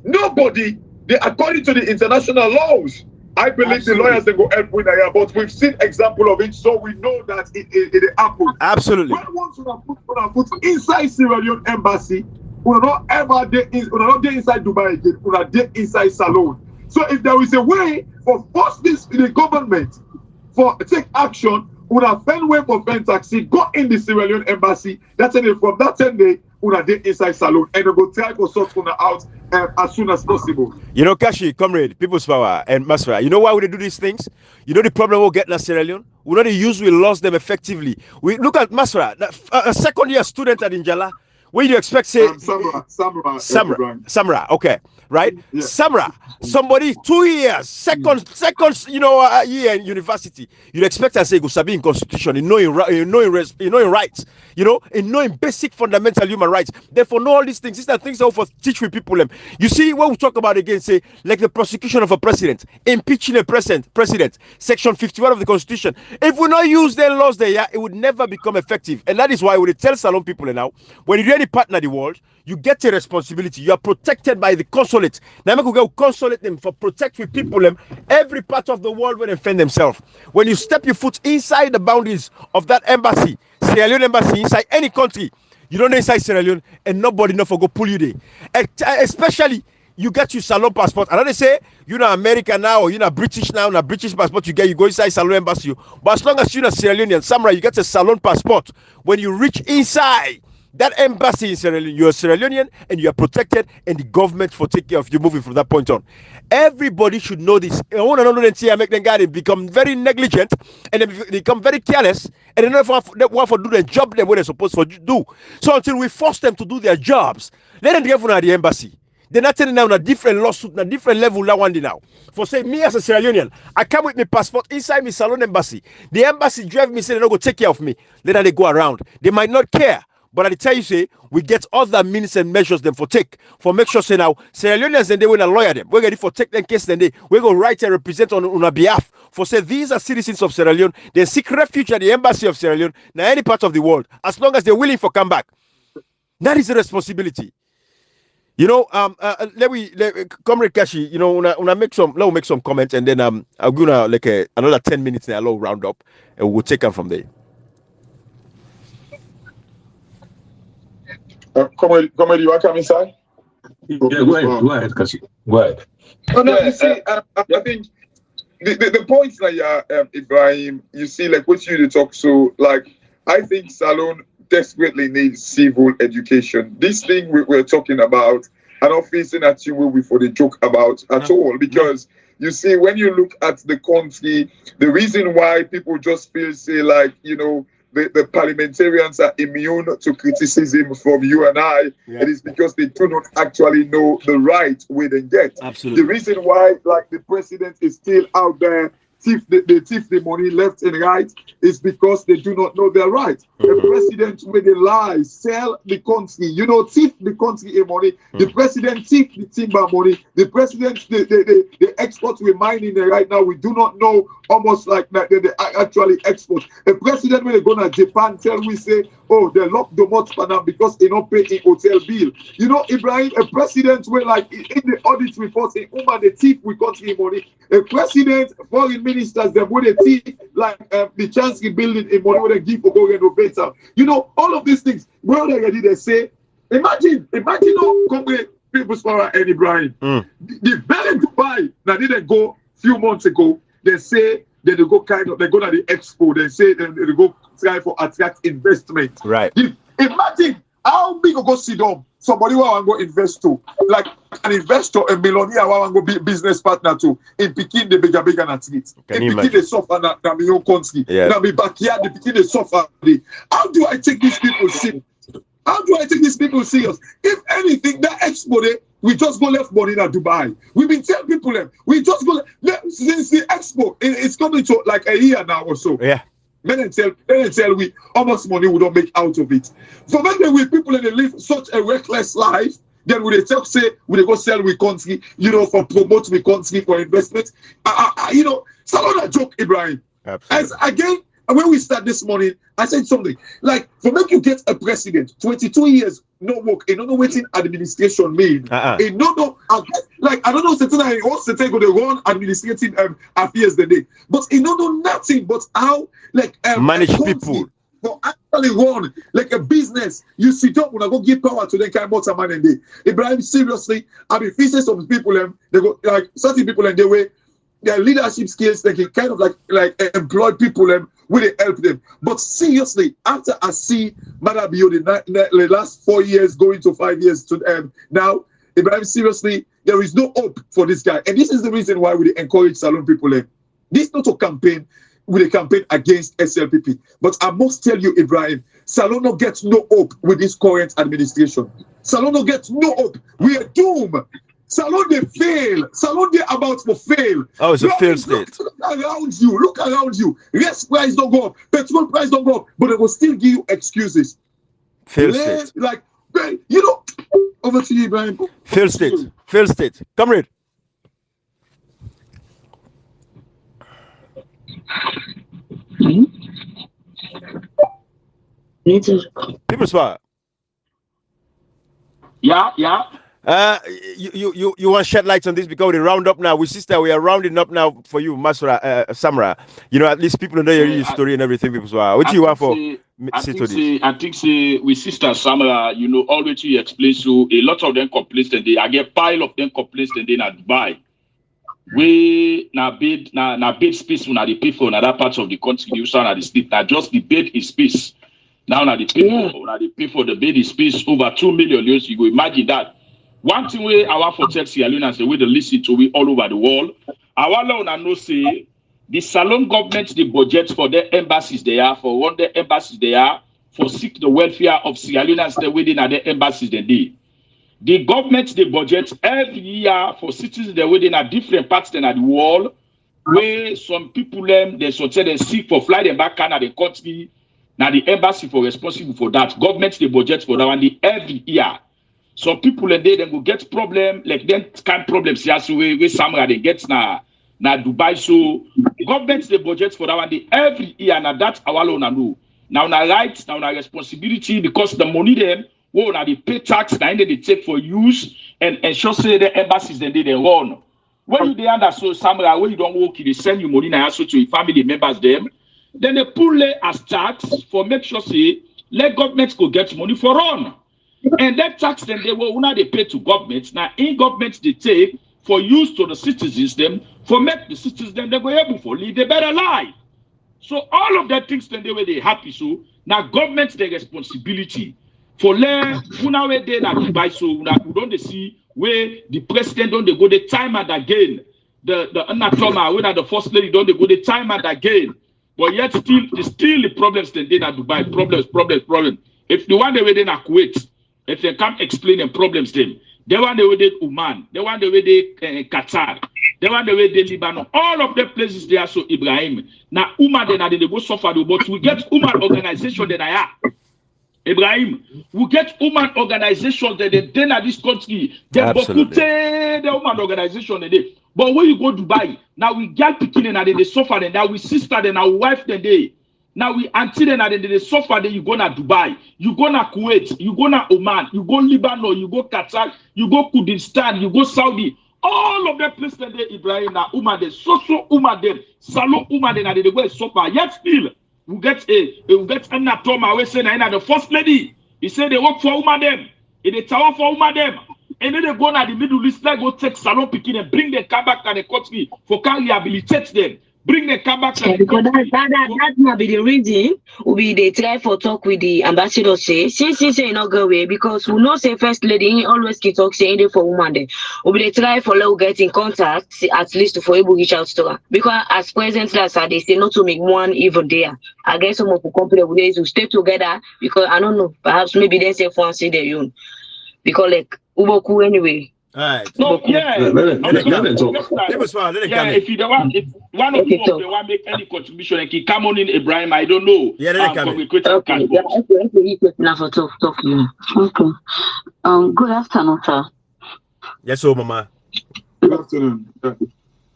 Speaker 2: according to the international laws, I believe the lawyers they go help with that, but we've seen example of it, so we know that it happens.
Speaker 1: Absolutely.
Speaker 2: When once Una put inside Sierra Leone embassy, Una not ever dey inside Dubai again. Una dey inside Salon. So if there is a way for force the government for take action, Una find way for fence taxi, go in the Sierra Leone embassy. That's it. From that 10 day, Una dey inside Salon and they go try to sort Una out as soon as possible.
Speaker 1: Kashi, comrade, People's Power, and Masra. You know why we do these things? You know the problem we'll get in Sierra Leone? We know the use we lost them effectively. We look at Masra, a second year student at Injala. What do you expect? Say Samra. Okay, right? Yeah. Samra. Somebody 2 years, second, year in university. You'd expect to say go sabi in constitution, in knowing rights, in knowing basic fundamental human rights. Therefore, know all these things. These are things that we teach with people. You see, when we talk about again, say like the prosecution of a president, impeaching a president, Section 51 of the Constitution. If we not use their laws there, it would never become effective, and that is why we tell Salon people now when you do any partner in the world, you get a responsibility. You are protected by the consulate. Now, we go consulate them for protect with people every part of the world when they defend themselves. When you step your foot inside the boundaries of that embassy, Sierra Leone embassy, inside any country, you don't know inside Sierra Leone, and nobody no for go pull you there. Especially, you get your Salon passport. And they say you're not American now, or you're not British now, not British passport. You go inside Salon embassy. But as long as you're not Sierra Leonean, Samurai, you get a Salon passport. When you reach inside that embassy in Sierra Leone, you're Sierra Leonean and you are protected, and the government for take care of you moving from that point on. Everybody should know this. I want to know that make them guys become very negligent and they become very careless, and they don't want to do their job the way they're supposed to do. So until we force them to do their jobs, let them get from the embassy. They're not telling now a different lawsuit, a different level now. For say me as a Sierra Leonean, I come with my passport inside my Salon embassy. The embassy drive me, say they're not going to take care of me. Then they go around. They might not care. But I tell you, say, we get other means and measures them for make sure, say now, Sierra Leoneans and they will lawyer them. We're ready for take them case, then we're going to write and represent on our behalf. For say, these are citizens of Sierra Leone. They seek refuge at the embassy of Sierra Leone, now any part of the world, as long as they're willing for come back. That is the responsibility. Let Comrade Kashi, let me make some comments, and then I'm gonna another 10 minutes now, I'll round up, and we'll take them from there.
Speaker 2: Comrade, you want to come inside?
Speaker 4: Yeah, go ahead, Kashi. Go ahead.
Speaker 2: Oh, no, you see, I think the points like Ibrahim, you see, like what you talk, so like I think Salone desperately needs civil education. This thing we're talking about, I'm not facing at you will be for the joke about at all, because you see, when you look at the country, the reason why people just feel, say, like, you know, the parliamentarians are immune to criticism from you and I, it is because they do not actually know the right way they get.
Speaker 1: Absolutely.
Speaker 2: The reason why, like, the president is still out there, they thief the money left and right, is because they do not know their right. The president, when they lie, sell the country, you know, thief the country in money. The president thief the timber money. The president, the exports we're mining right now, we do not know almost like that they actually export. The president, when they go to Japan, tell we say, oh, they lock the month for now because they not pay a hotel bill. You know, Ibrahim, a president will, like, in the audit report, say, the thief we country money. A president, foreign ministers, them when they thief, like the Chancery building in money when they give for go renovate. You know, all of these things. Well, they say, imagine People's Power and Ibrahim. The belly Dubai, now didn't go few months ago. They say they go they go to the expo. They say they go try for attract investment.
Speaker 1: Right.
Speaker 2: Imagine how big go sit down. Somebody who want to go invest to, like an investor, a millionaire who want to be business partner to, in Pekin the bigger and treat. In Pekin they suffer na my own country. Now my backyard the Pekin they suffer. How do I take these people serious? How do I take these people serious? If anything, that expo we just go left money in Dubai. We've been telling people we just go since the expo. It's coming to like a year now or so.
Speaker 1: Yeah.
Speaker 2: Men tell we how much money we don't make out of it. So when we people in live such a reckless life, then we they say we go sell we country, you know, for promote we country for investment. You know, it's not a joke, Ibrahim.
Speaker 1: Absolutely.
Speaker 2: As again, when we start this morning, I said something like, for make you get a president, 22 years no work, and no know what administration mean. And no, like I don't know certain go they run administrative affairs the day, but he don't know nothing but how like
Speaker 1: manage people.
Speaker 2: For actually run like a business. You sit up when I go give power to them kind of man and day. Ibrahim, seriously, I mean, faces some people they go like certain people and they way their leadership skills, they can kind of like employ people where they help them. But seriously, after I see Manabio the last 4 years going to 5 years to now, Ibrahim, seriously, there is no hope for this guy. And this is the reason why we encourage Salone people. This is not a campaign with a campaign against SLPP. But I must tell you, Ibrahim, Salone gets no hope with this current administration. Salone gets no hope. We are doomed. Salone they fail. Salone they about to fail.
Speaker 1: Oh, it's a failed state.
Speaker 2: Look around you. Yes, price don't go up. Petrol price don't go up. But they will still give you excuses.
Speaker 1: Failed state.
Speaker 2: Like, you know, over to you, Ibrahim.
Speaker 1: Failed state. Failed state. Comrade. People's Power.
Speaker 3: Yeah.
Speaker 1: You want to shed light on this because we round up now. We are rounding up now for you, Masura, Samra. You know, at least people know your story and everything. People's Power. What do you want for?
Speaker 3: I think with Sister Samra, you know, already you explain so a lot of them complaints and I get pile of them complaints and then I Dubai. We na bid space when they pay for another part of the country, you saw the state. Now just the bid is space. Now they pay for the bid is space over 2 million euros. You go imagine that. One thing we our for tech Sierra Leone and the way they listen to we all over the world. Our law no say the Salone government the budget for their embassies they are for one their embassies they are for seek the welfare of Sierra Leoneans they within at their embassies they did. The government they budget every year for citizens they within at different parts than at the world where some people they seek for fly them back Canada the country. Now the embassy for responsible for that. Government they budget for that one every year. Some people and they will get problem like them kind problems here so where somewhere they get na Dubai. So government they budget for that one every year. Now that's our loan and now rights, now responsibility because the money them now they pay tax now they take for use and ensure say the embassies then they run. When you they under so somewhere when you don't work, they send you money now so to your family members them. Then they pull it as tax for make sure say let government go get money for run. And that tax then they will they pay to government. Now in government they take for use to the citizens them for make the citizens them they go able for live a better life. So all of that things then they were they happy. So now government's the responsibility for una where they na Dubai. So we don't see where the president don't they go the time and again. The Anatoma when the first lady don't they go the time and again. But yet still the problems then they na Dubai. Problems. If the one they were in Kuwait, if they can't explain the problems them, they want the way they Oman, they want the way they Qatar. They want the way they Lebanon. All of the places they are so Ibrahim. Now, Uma then they go suffer, but we get Uman organization that I have. Ibrahim, we get Uman organization that they at this country. They bokute the Uman organization they. But when you go to Dubai, now we get picking and they suffer, and now we sister and our wife the day. Now we auntie and they suffer, then you go to Dubai, you go to Kuwait, you go to Oman, you go Lebanon, you go Qatar, you go Kurdistan, you go Saudi. All of the places that Ibrahim na Umade, Soso Umade, Salo Umade, and they go and suffer. Yet still, we get Anatoma, we say na the first lady. He said they work for Umadem, in the tower for Umadem, and then they go na the Middle East, like go take Salon Pikin and bring them back to the country for can rehabilitate them. Bring the car back to the country.
Speaker 6: That might be the reason we they try for talk with the ambassador say not go away because we know say first lady always keep talk saying they for woman there. We they try for let get in contact at least for able reach out to her because as present as they say not to make one even there. I guess some of the company will stay together because I don't know perhaps maybe they say for say their own because like Uboku anyway.
Speaker 1: All right.
Speaker 3: No, yeah. If you don't want, if one of you they want make any contribution, like he come on in Ibrahim, I don't know.
Speaker 1: Yeah, they come in.
Speaker 6: Okay. Okay. Good afternoon, sir.
Speaker 1: Yes, so mama.
Speaker 2: Good afternoon.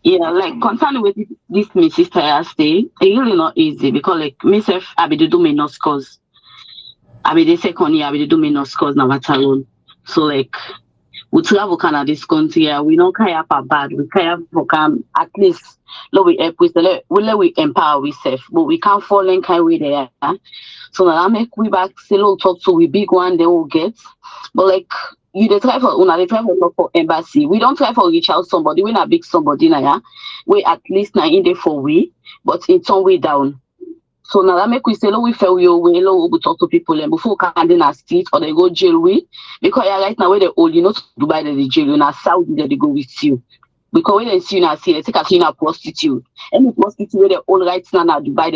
Speaker 6: Yeah, like concerning with this my sister I stay, it's really not easy because like myself, I be do me no scores. I be the second year, I be do me no scores now at alone. So like. We travel Canada this country, we don't care for bad, we care for come at least let we help with we empower ourselves, but we can't fall in kind way there. So now I make we back say little talk to we big one they will get. But like you they try for they try for talk for embassy. We don't try for reach out somebody, we not big somebody now, we at least now in there for we, but in some way down. So now that make we say, we feel we talk to people and before can in a street or they go jail with because right now where they all Dubai they jail you now Saudi they go with you. Because when they see you now see they take a in a prostitute. Any prostitute where they all right now Dubai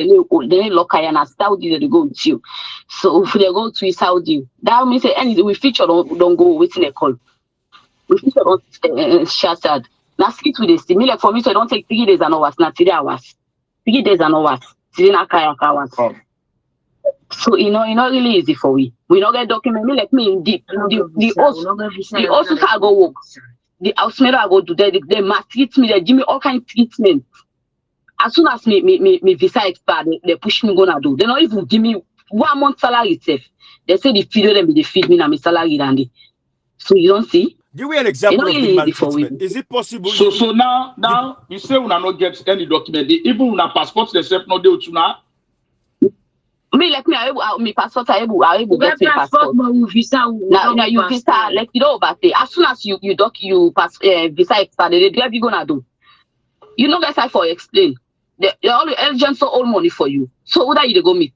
Speaker 6: they lock and Saudi they go with you. So if they go to Saudi, that means anything we feature don't go waiting a call. We feature on shattered. Now skit with this. Me like for me so I don't take 3 days and hours, not 3 hours. 3 days and hours. So you know really easy for we. We not get document me like me in deep. The also go work. The housemaid I go do they must treat me, they give me all kind of treatment. As soon as me visa expire, they push me gonna do. They not even give me 1 month salary itself. They say the feed them they feed me na my salary than they. So you don't see?
Speaker 1: Give me an example of the maltreatment. Is it possible?
Speaker 3: So now you say we not get any document. Even when passport themselves not do to now.
Speaker 6: Me like me, my passport I able get my passport. Now you visa like you know about it. As soon as you pass visa expire, they have you gonna do. You know guys I for explain. They all the agents so all money for you. So what are you go meet?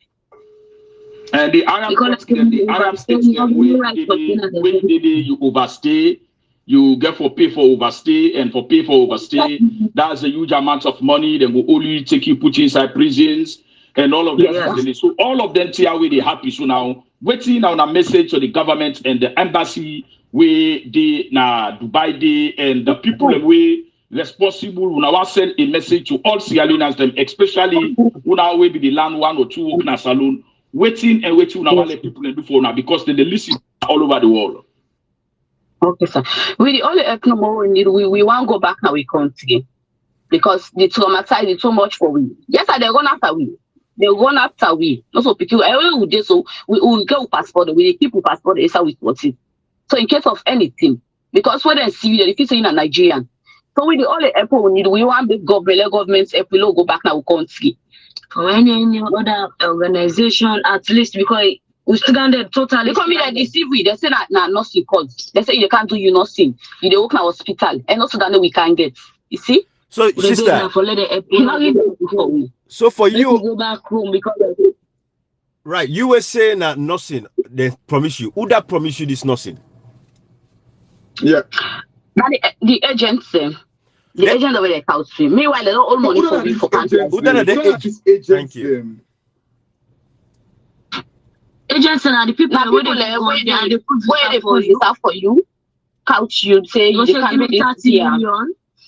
Speaker 3: And the Arab states, when you overstay, you get for pay for overstay, and for pay for overstay, that's a huge amount of money. They will only take you, put you inside prisons, and all of them. Yeah. So all of them TRW they happy. So now waiting on a message to the government and the embassy where they na Dubai day and the people way responsible. We now send a message to all Sierra Leoneans, them especially who now will be the land 1 or 2 na saloon. Waiting now let people do for now because they listen all over the world.
Speaker 6: Okay, sir. We the only number we need we want to go back now we country because the traumatized is too much for we. Yes, sir, they're going after we. They're going after we. Also, people I will do so we will get passport. We keep our passport is how we put it. So in case of anything, because when they see you, if you say in a Nigerian, so we the only airport we need we want big governments if we don't go back now we country. For any other organization, at least because we still got totally. Because they deceive we. They say that nothing calls. They say you can't do you nothing. You dey work in hospital, and also that we can't get. You see?
Speaker 1: So sister, So for
Speaker 6: Let
Speaker 1: you,
Speaker 6: me go back home because
Speaker 1: right? You were saying that nothing. They promise you. Who that promise you this nothing?
Speaker 2: Yeah.
Speaker 6: the agents, the agent over the country. Meanwhile, they don't own money for me for country.
Speaker 1: Who done the
Speaker 2: agents?
Speaker 1: Thank you.
Speaker 6: Agents and the people where they put this out for you, couch you say you can do this here.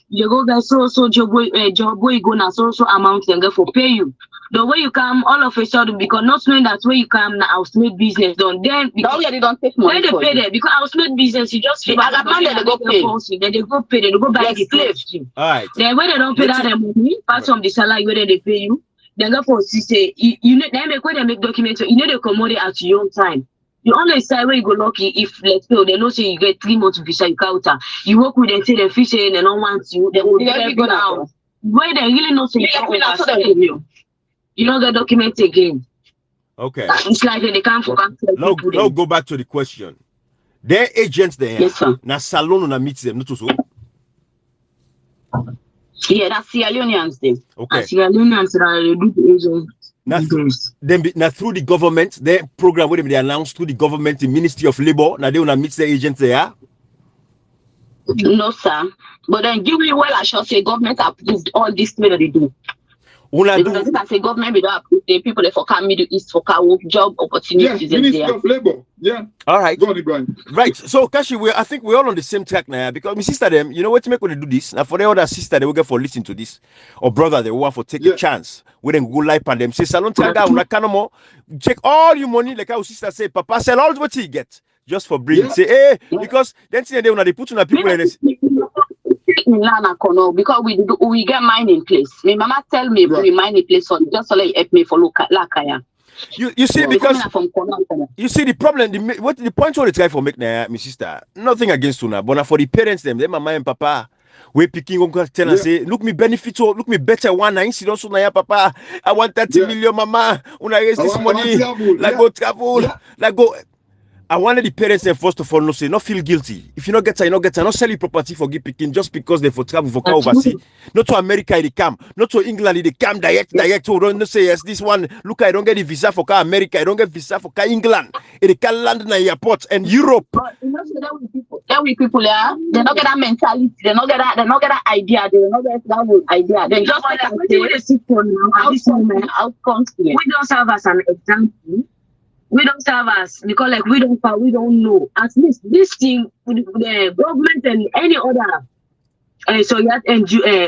Speaker 6: You go get so job where you go now so amount and go for pay you. The way you come all of a sudden because not knowing that way you come now housemaid business done then because they don't take money. Then they pay them because housemaid business you just feel like they go pay. Then they go pay, they go buy the slaves.
Speaker 1: All right.
Speaker 6: Then when they don't pay that money, apart from the salary where they pay you, they go for say you know they make when they make documents you know they commodity at your own time. You only decide where you go lucky if let's say they know say you get 3 months visa you counter. You work with them say they fish and they don't want you, they will go out. Where they really know say you don't get documents again.
Speaker 1: Okay.
Speaker 6: It's like they can't for
Speaker 1: now go back to the question. Their agents there.
Speaker 6: Yes, sir.
Speaker 1: Now salon na meet them, not so.
Speaker 6: Yeah, that's Sierra Leoneans then.
Speaker 1: Okay.
Speaker 6: Sierra Leoneans they do the agents.
Speaker 1: Now through the government, their program where they announced through the government, the Ministry of Labor, now they wanna meet the agents there.
Speaker 6: No, sir. But then give me well I shall say government approved all this way that they do. Because I say government will approve the people that for Middle East for job opportunities.
Speaker 2: Yeah, Ministry of Labor. Yeah.
Speaker 1: All right.
Speaker 2: Go on, Ibrahim.
Speaker 1: Right. So Kashi, I think we're all on the same track now because my sister them, you know what to make when they do this. Now for the other sister they will get for listening to this, or brother they will want for take a chance. We then go live and them say salon tanga una kanamo check all your money like our sister say papa sell all what you get just for bring say hey because then they when they put on people and
Speaker 6: because we get mine in place. My mama tell me we mine in place on just so like help me for Lakaya.
Speaker 1: You see because you see the problem the point what they try for make now my sister nothing against una but for the parents them mama and papa we picking uncle tell and say look me benefit or look me better one I see also na papa I want 30 million mama una raise this money like go travel like go. I wanted the parents and first of all not say not feel guilty. If you not get her, not sell your property for give picking just because they for travel for car overseas. Not to America they come, not to England they come direct. So don't say yes, this one look I don't get the visa for car America, I don't get visa for car England. They can land in the airport and Europe.
Speaker 6: But you know that we people are they not get that mentality, they not get that idea, they not get that idea. They just like outcomes. We don't serve as an example. We don't serve us because like we don't know. At least this thing the government and any other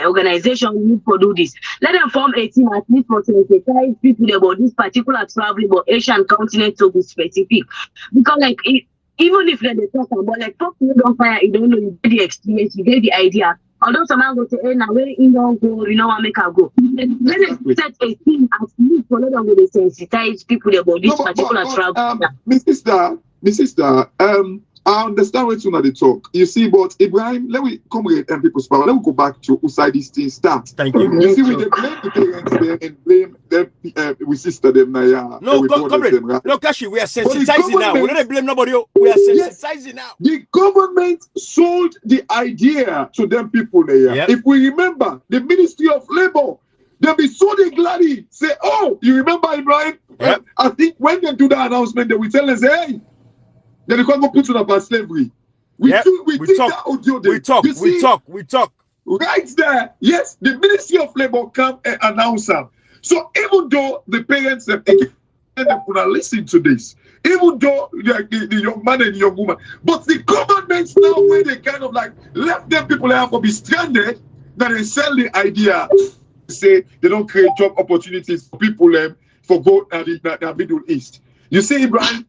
Speaker 6: organization need to do this. Let them form a team at least for 25 people about this particular traveling but Asian continent to be specific. Because like even if they talk about like talk you don't fire, you don't know you get the experience, you get the idea. Although someone go say, hey, now where in don't go, you know what make her go. Let us set a team at least for them to sensitize people about this particular travel.
Speaker 2: My sister, I understand what you talk. You see, but Ibrahim, let me come with people's power. Let me go back to outside this thing start.
Speaker 1: Thank you.
Speaker 2: You see, we blame the parents there and blame them, we sister them now.
Speaker 1: No, comrade. Right? No, Kashi, we are sensitizing now. We don't blame nobody. We are sensitizing now.
Speaker 2: The government sold the idea to them people there. Yep. If we remember, the Ministry of Labor, they'll be so gladly say, oh, you remember Ibrahim? Yep. I think when they do that announcement, they will tell us, hey, then they can't go put on about slavery. We talk. Right there, yes, the Ministry of Labor come and announce them. So even though the parents have listen to this, even though the young man and young woman, but the government now where they kind of like left them people have to be stranded, that they sell the idea, say they don't create job opportunities for people for go the Middle East. You see, Ibrahim.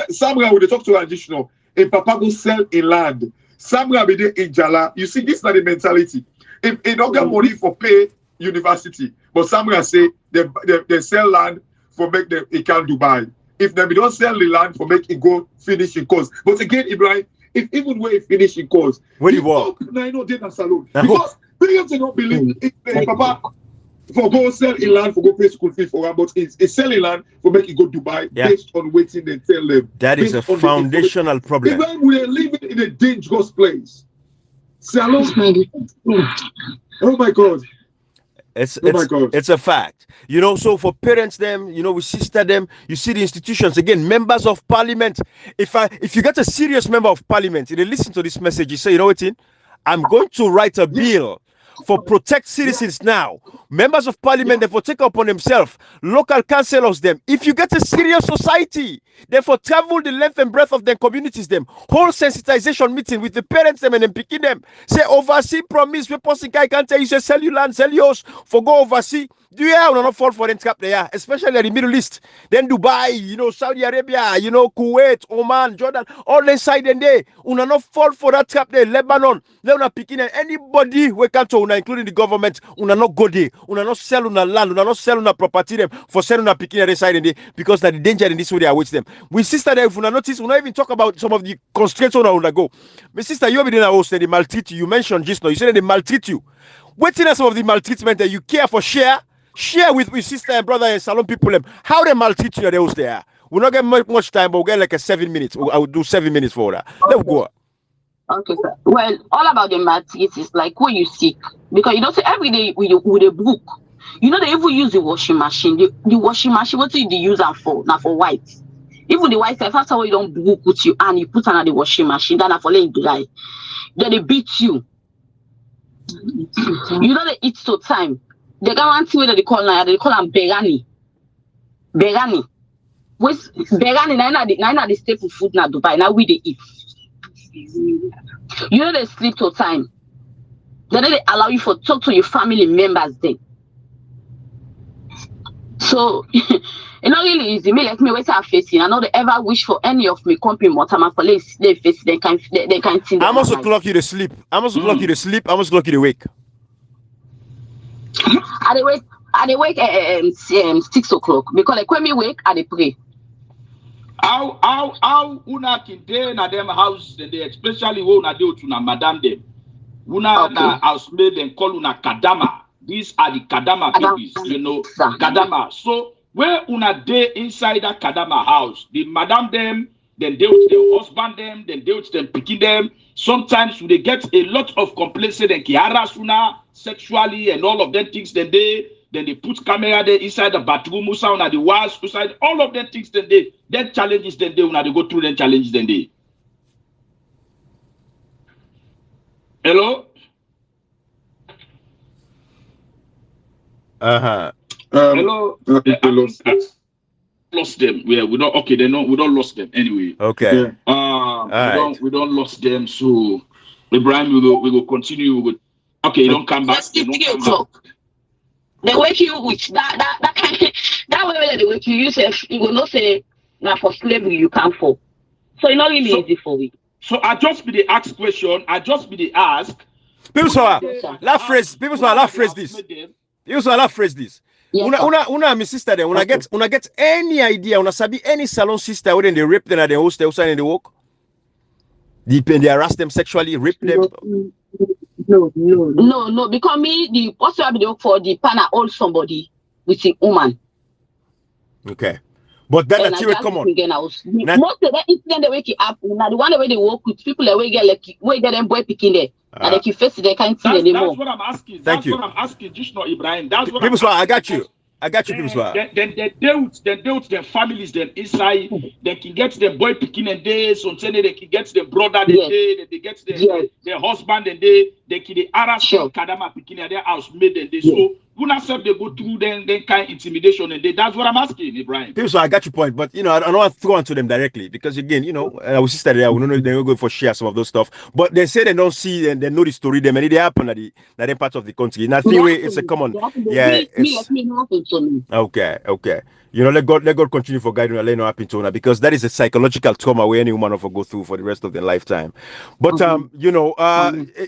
Speaker 2: Somewhere when they talk to additional, a papa go sell a land. Somewhere be there in Jala. You see, this is not the mentality. If they don't get money for pay university, but somewhere say they sell land for make them it can Dubai. If they don't sell the land for make it go finish in course. But again, Ibrahim, if even where it finish in course,
Speaker 1: where you walk,
Speaker 2: I know data salon because parents don't believe if papa. For go sell a land for go pay school fee for her, but it's selling land for make it go Dubai based on waiting they tell them.
Speaker 1: That is a foundational problem.
Speaker 2: Even we are living in a dangerous place. Salon. Oh my God.
Speaker 1: It's a fact. You know, so for parents them, you know, we sister them, you see the institutions again, members of parliament. If you get a serious member of parliament, they listen to this message, you say, you know what, I'm going to write a bill for protect citizens now. Members of parliament, therefore take upon themselves, local councillors them. If you get a serious society, therefore travel the length and breadth of their communities them. Whole sensitization meeting with the parents them and then picking them. Say oversee promise, we possibly can't tell you say sell you land, sell yours, for go oversee. Do you have not fall for them trap there, especially in the Middle East, then Dubai, you know, Saudi Arabia, you know, Kuwait, Oman, Jordan, all inside and there. Una not fall for that trap there, Lebanon, una picking anybody we come to una, including the government, una not go there, una not sell una land, una not sell una property them for selling una picking inside and there, because that the danger in this way they are with them. We sister there, if una notice, una even talk about some of the constraints on una go. My sister, you already know they maltreat you. You mentioned just now, you said they maltreat you. Waiting at some of the maltreatment that you care for share with sister and brother and salon people them how they maltreat you those there. We're not getting much time, but we'll get like a 7 minutes. I would do 7 minutes for that.
Speaker 7: Okay.
Speaker 1: Let's go.
Speaker 7: Okay, sir. Well, all about the maltreat is like when you sick, because you don't say every day with a book. You know they even use the washing machine. The washing machine, what do they use them for? Now for white. Even the white stuff, after you don't book with you and you put on the washing machine, then for letting dry. Then they beat you. You know they eat so time. They guarantee whether they call now, they call them berani. Berani. With berani, now they staple food now Dubai. Now we they eat. You know they sleep till time. Then they allow you for talk to your family members then. So it's not really easy. Me like me what I facing. I know they ever wish for any of me company more time for they face they can think.
Speaker 1: I'm also clock you to sleep. I'm also clock you to sleep. I'm also clock you to wake. I they wake 6 o'clock because like when me wake I they pray.
Speaker 3: How una kinde na them house then they especially when una do to na madam them. Una na housemaid and call una kadama. These are the kadama babies, you know, kadama. So where una day inside that kadama house, the madam them, then deal with their husband them, then deal with them picking them. Sometimes they get a lot of complaints then ki harass una sexually and all of them things then they put camera there inside the bathroom, una the walls, inside all of them things then challenges then una they go through them challenges then they. Hello? Hello. Lost them. Yeah, we don't. Okay, we don't lost them anyway.
Speaker 1: Okay.
Speaker 3: We don't lost them. So, Ibrahim, we will continue. Okay, you don't come back.
Speaker 7: Let's keep 3 o'clock. They wake you with that way they wake you. You say you will not say now for slavery you come for. So it's not really easy for me.
Speaker 3: So I just be the ask question. I just be the ask.
Speaker 1: People saw that phrase. People saw that phrase this. You saw that phress this. Yes, una my sister there. Una get any idea? Una sabi any salon sister when they rape them at the host outside in the walk? They harass them sexually, rape them.
Speaker 7: No. Because me the also have the work for the partner hold somebody with a woman.
Speaker 1: Okay. But that actually come on.
Speaker 7: Most of the incident they wake up now the one where they work with people that we get like we get them boy picking there. And they keep facing they can't see anymore.
Speaker 3: That's what I'm asking.
Speaker 1: Thank you.
Speaker 3: What I'm asking, just not Ibrahim. That's what
Speaker 1: people I got you. People
Speaker 3: Then they deal with their families then inside. They can get their boy picking and they sometimes they can get their brother they get their husband and they can the harass kadama picking at their house made and they so when I said they go through then kind of intimidation and that's what I'm asking, Ibrahim.
Speaker 1: People I got your point, but you know I don't want to throw onto them directly because again, you know, our sister there, we don't know they're going for share some of those stuff. But they say they don't see and they know the story them and it happen at the part of the country. In that way, it's a common Okay. You know, let God continue for guiding and let no happen to her because that is a psychological trauma where any woman will go through for the rest of their lifetime. But you know,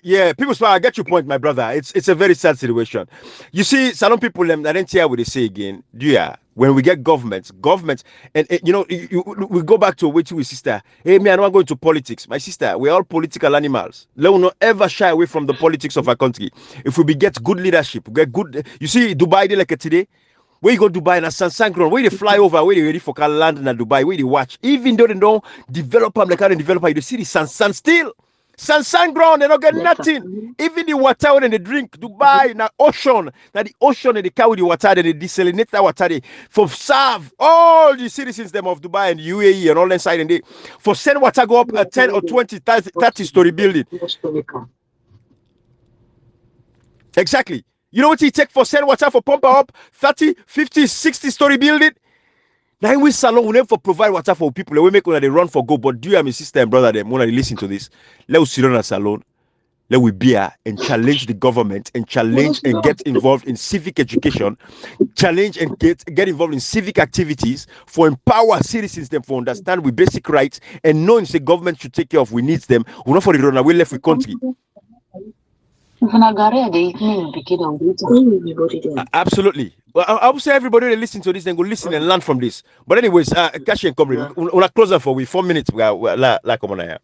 Speaker 1: yeah, people I get your point, my brother. It's a very sad situation. You see, salon people them I didn't hear what they say again. Yeah. When we get governments, and you know, we go back to wait with sister. Hey, me, I don't want to go into politics. My sister, we're all political animals. Let us not ever shy away from the politics of our country. If we get good leadership, we get good. You see, Dubai, they like today. Where you go Dubai and Sansankron, where they fly over, where they ready for land in Dubai, where they watch. Even though they don't develop them like how they develop, you see the Sansan still. Sansan ground, they don't get nothing. Even the water when they drink, Dubai, na ocean, na the ocean and they carry the water, they desalinate that water they, for serve all the citizens them of Dubai and UAE and all that side and they for send water go up a 10 or 20, 30 story building. Exactly. You know what it take for send water for pump up 30, 50, 60 story building? Now we salon we never provide water for people. We make when they run for go. But do you have my sister and brother them when they listen to this? Let us sit on a salon. Let we be here and challenge the government and challenge and get involved in civic education, challenge and get involved in civic activities for empower citizens them for understand we basic rights and knowing the government should take care of we needs them. We're not for the runaway left with country. Absolutely. Well, I would say everybody that listen to this and go listen and learn from this. But anyways, Kashi and Comrade, we're closer for we 4 minutes. Like come on here.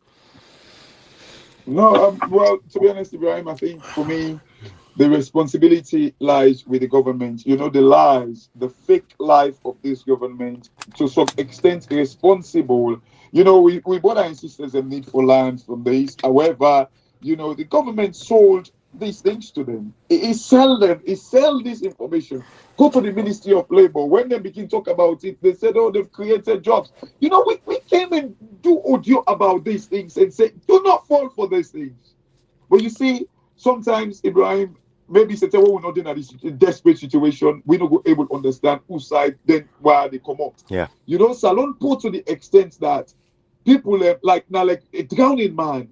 Speaker 2: No, well, to be honest, Ibrahim, I think for me, the responsibility lies with the government. You know, the lies, the fake life of this government, to some extent responsible. You know, we brought our sisters a need for land from the East. However, you know, the government sold these things to them. It sell this information. Go to the Ministry of Labor. When they begin to talk about it, they said, oh, they've created jobs. You know, we came and do audio about these things and say, do not fall for these things. But you see, sometimes, Ibrahim, maybe say, well, we're not in a desperate situation. We're not able to understand whose side, then why they come up.
Speaker 1: Yeah.
Speaker 2: You know, Salon put to the extent that people like a drowning man.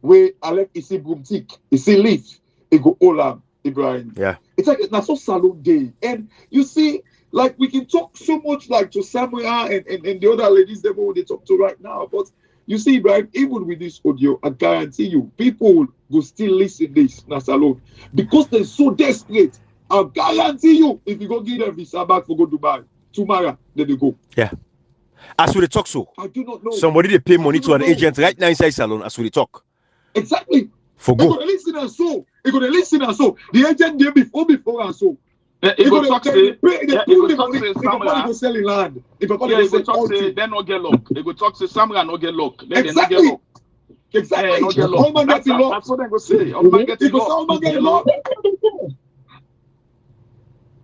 Speaker 2: Where I like you see broomstick, you see leaf, it go all Ibrahim.
Speaker 1: Yeah.
Speaker 2: It's like it's so salon day. And you see, like we can talk so much like to Samria and the other ladies that they talk to right now. But you see, Ibrahim, even with this audio, I guarantee you, people will still listen this na salon. Because they're so desperate. I guarantee you, if you go give them visa back for go Dubai, tomorrow, then they go.
Speaker 1: Yeah. As we talk so.
Speaker 2: I do not know.
Speaker 1: Somebody they pay money to an agent right now inside salon as we talk.
Speaker 2: Exactly.
Speaker 1: For go.
Speaker 2: They go to listen and so. They go to listen and so. The agent there before and so.
Speaker 3: They go talk say,
Speaker 2: they go selling land. If
Speaker 3: they go talk say, they no get luck. They go talk say, Samra no get luck.
Speaker 2: Exactly. Exactly.
Speaker 3: No get luck.
Speaker 2: All man get luck.
Speaker 3: That's what they go say. All man get luck.
Speaker 2: All man get luck.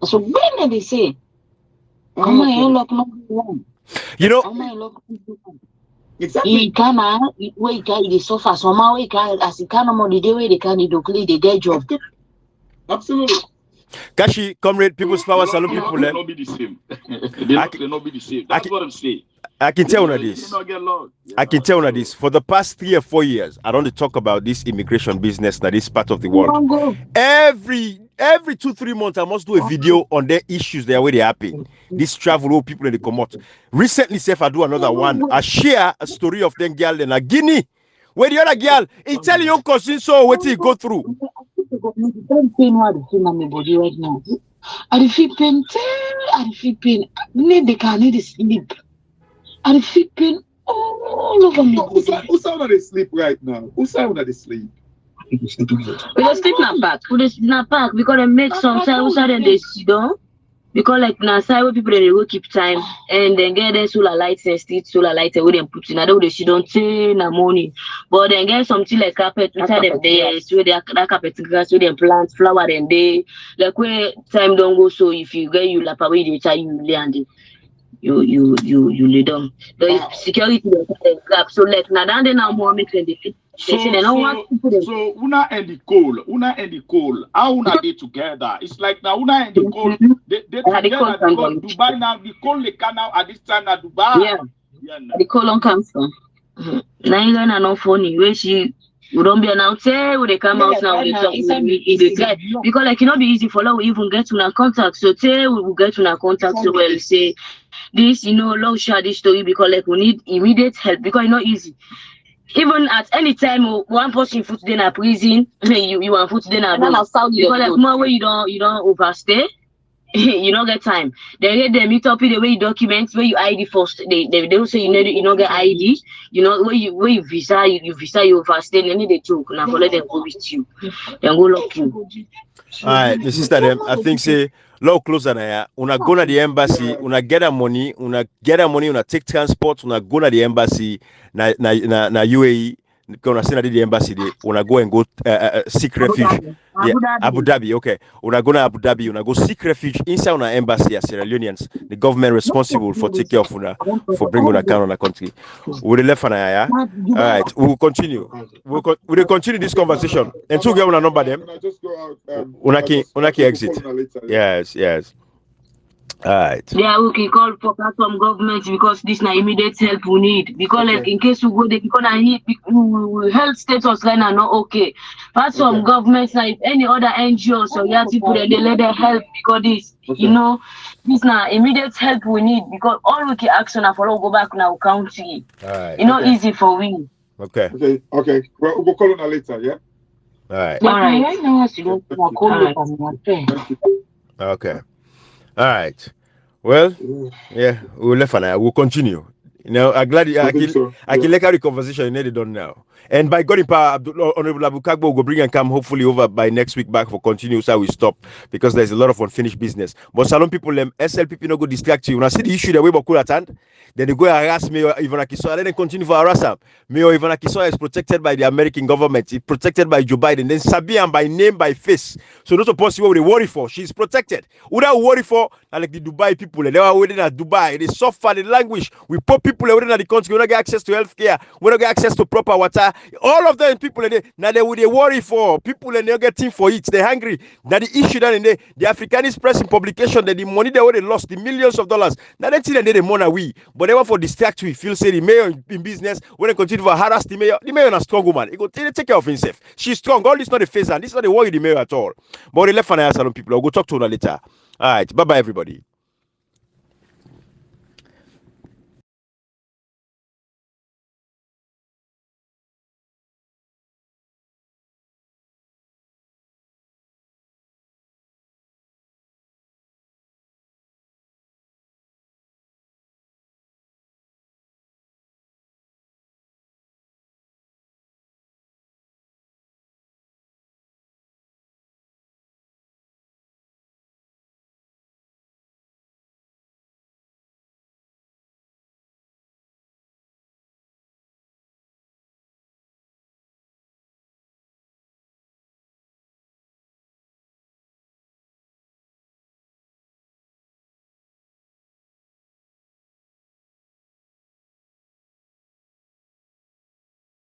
Speaker 7: So when they say, come on, luck no one.
Speaker 1: You know.
Speaker 7: Come on, luck.
Speaker 2: Exactly.
Speaker 7: You can where you can suffer somehow we can as you can on the day where they can they get job.
Speaker 2: Absolutely.
Speaker 1: Kashi, comrade, people's power, salon people.
Speaker 3: They not be the same. They not be the same. That's what I'm saying.
Speaker 1: I can tell you this. I can tell you this. For the past 3 or 4 years, I don't talk about this immigration business that is part of the world. Every 2-3 months, I must do a video on their issues there where they happen. This travel people in the come out. Recently, Seth, I do another one. I share a story of them girl in a Guinea. Where the other girl, he tell your cousin so what he go through.
Speaker 7: I feel pain. They can't need to sleep. I feel pain all over me.
Speaker 2: Who's sound they sleep right now? Who's sound they sleep?
Speaker 7: We just sleep in a park. We just in a park because they make some time and they sit down. Because like now side where people they will keep time and then get them solar lights and street solar lights and we them put in other they sit down in the morning. But then get something like carpet inside them there so they that carpet grass so they plant flower and they like where time don't go so if you get you lap away they tell you lay and you lay down. The security they grab so like now then now more make them
Speaker 3: So una and the coal, how una they together? It's like now una and the coal, they together because Dubai now the coal they can now at this time now Dubai.
Speaker 7: Yeah, the coal on comes from. Now you are not funny. Where she don't be announced when they come out now. Because like it not be easy for us we even get to our contact. So we will get to our contact so well say this long share this story because like we need immediate help because it's not easy. Even at any time, one person put in a prison, you want put in a because like more way you don't overstay, you don't get time. They meet up with the way you document, where you ID first. They don't say you don't get ID. Where you visa, you overstay. Then they talk now for let them go with you, then go lock you.
Speaker 1: All right, the sister them. I think say law closer now. Una go to the embassy, una get a money, una take transport, una go to the embassy na UAE. Gonna send the embassy. They wanna go and go seek refuge. Abu Dhabi. Okay. Wanna go to Abu Dhabi. Wanna go seek refuge inside our embassy as Sierra Leoneans. The government responsible for take care of una for bringing una account on the country. We left an eye. All right. We will continue. We will continue this conversation. And two get una number them.
Speaker 2: Just go out.
Speaker 1: Unaki exit. Yes. All right.
Speaker 6: Yeah, we can call for some government because this na immediate help we need. Because like in case we go there, because health status line are not okay. But some governments like any other NGOs so yeah people they let them help because this this na immediate help we need because all we can action for go back now county.
Speaker 1: All right.
Speaker 6: Easy for we.
Speaker 1: Okay.
Speaker 2: Well, we'll call on later, yeah?
Speaker 1: All right. Okay. All right. Well, yeah, we'll left and we'll continue. I'm glad I can let the conversation they done now. And by God in power, Honorable Abu Kagbo will go bring and come hopefully over by next week back for continue so we stop because there's a lot of unfinished business. But Salon people, SL people no go distract you. When I see the issue the way Bakula at hand, then they go harass Mayor Ivan Akisoya, then they continue for harass him. Mayor Ivan Akisoya is protected by the American government, it's protected by Joe Biden, then Sabian by name, by face. So not supposed to what they worry for. She's protected. Without worry for like the Dubai people, they are waiting at Dubai, they suffer the language. We poor people are waiting at the country, we don't get access to healthcare, we don't get access to proper water. All of them people now they would worry for people and they're getting for it. They're hungry. Now the issue that in the Africanist press in publication that the money they already lost, the millions of dollars. Now they think they money we, but they want for distract we feel say the mayor in business when they continue to harass the mayor is a strong woman. He go take care of himself. She's strong. All this not a face and this is not a worry the mayor at all. But the left and Salon people, I'll go talk to her later. All right, bye everybody.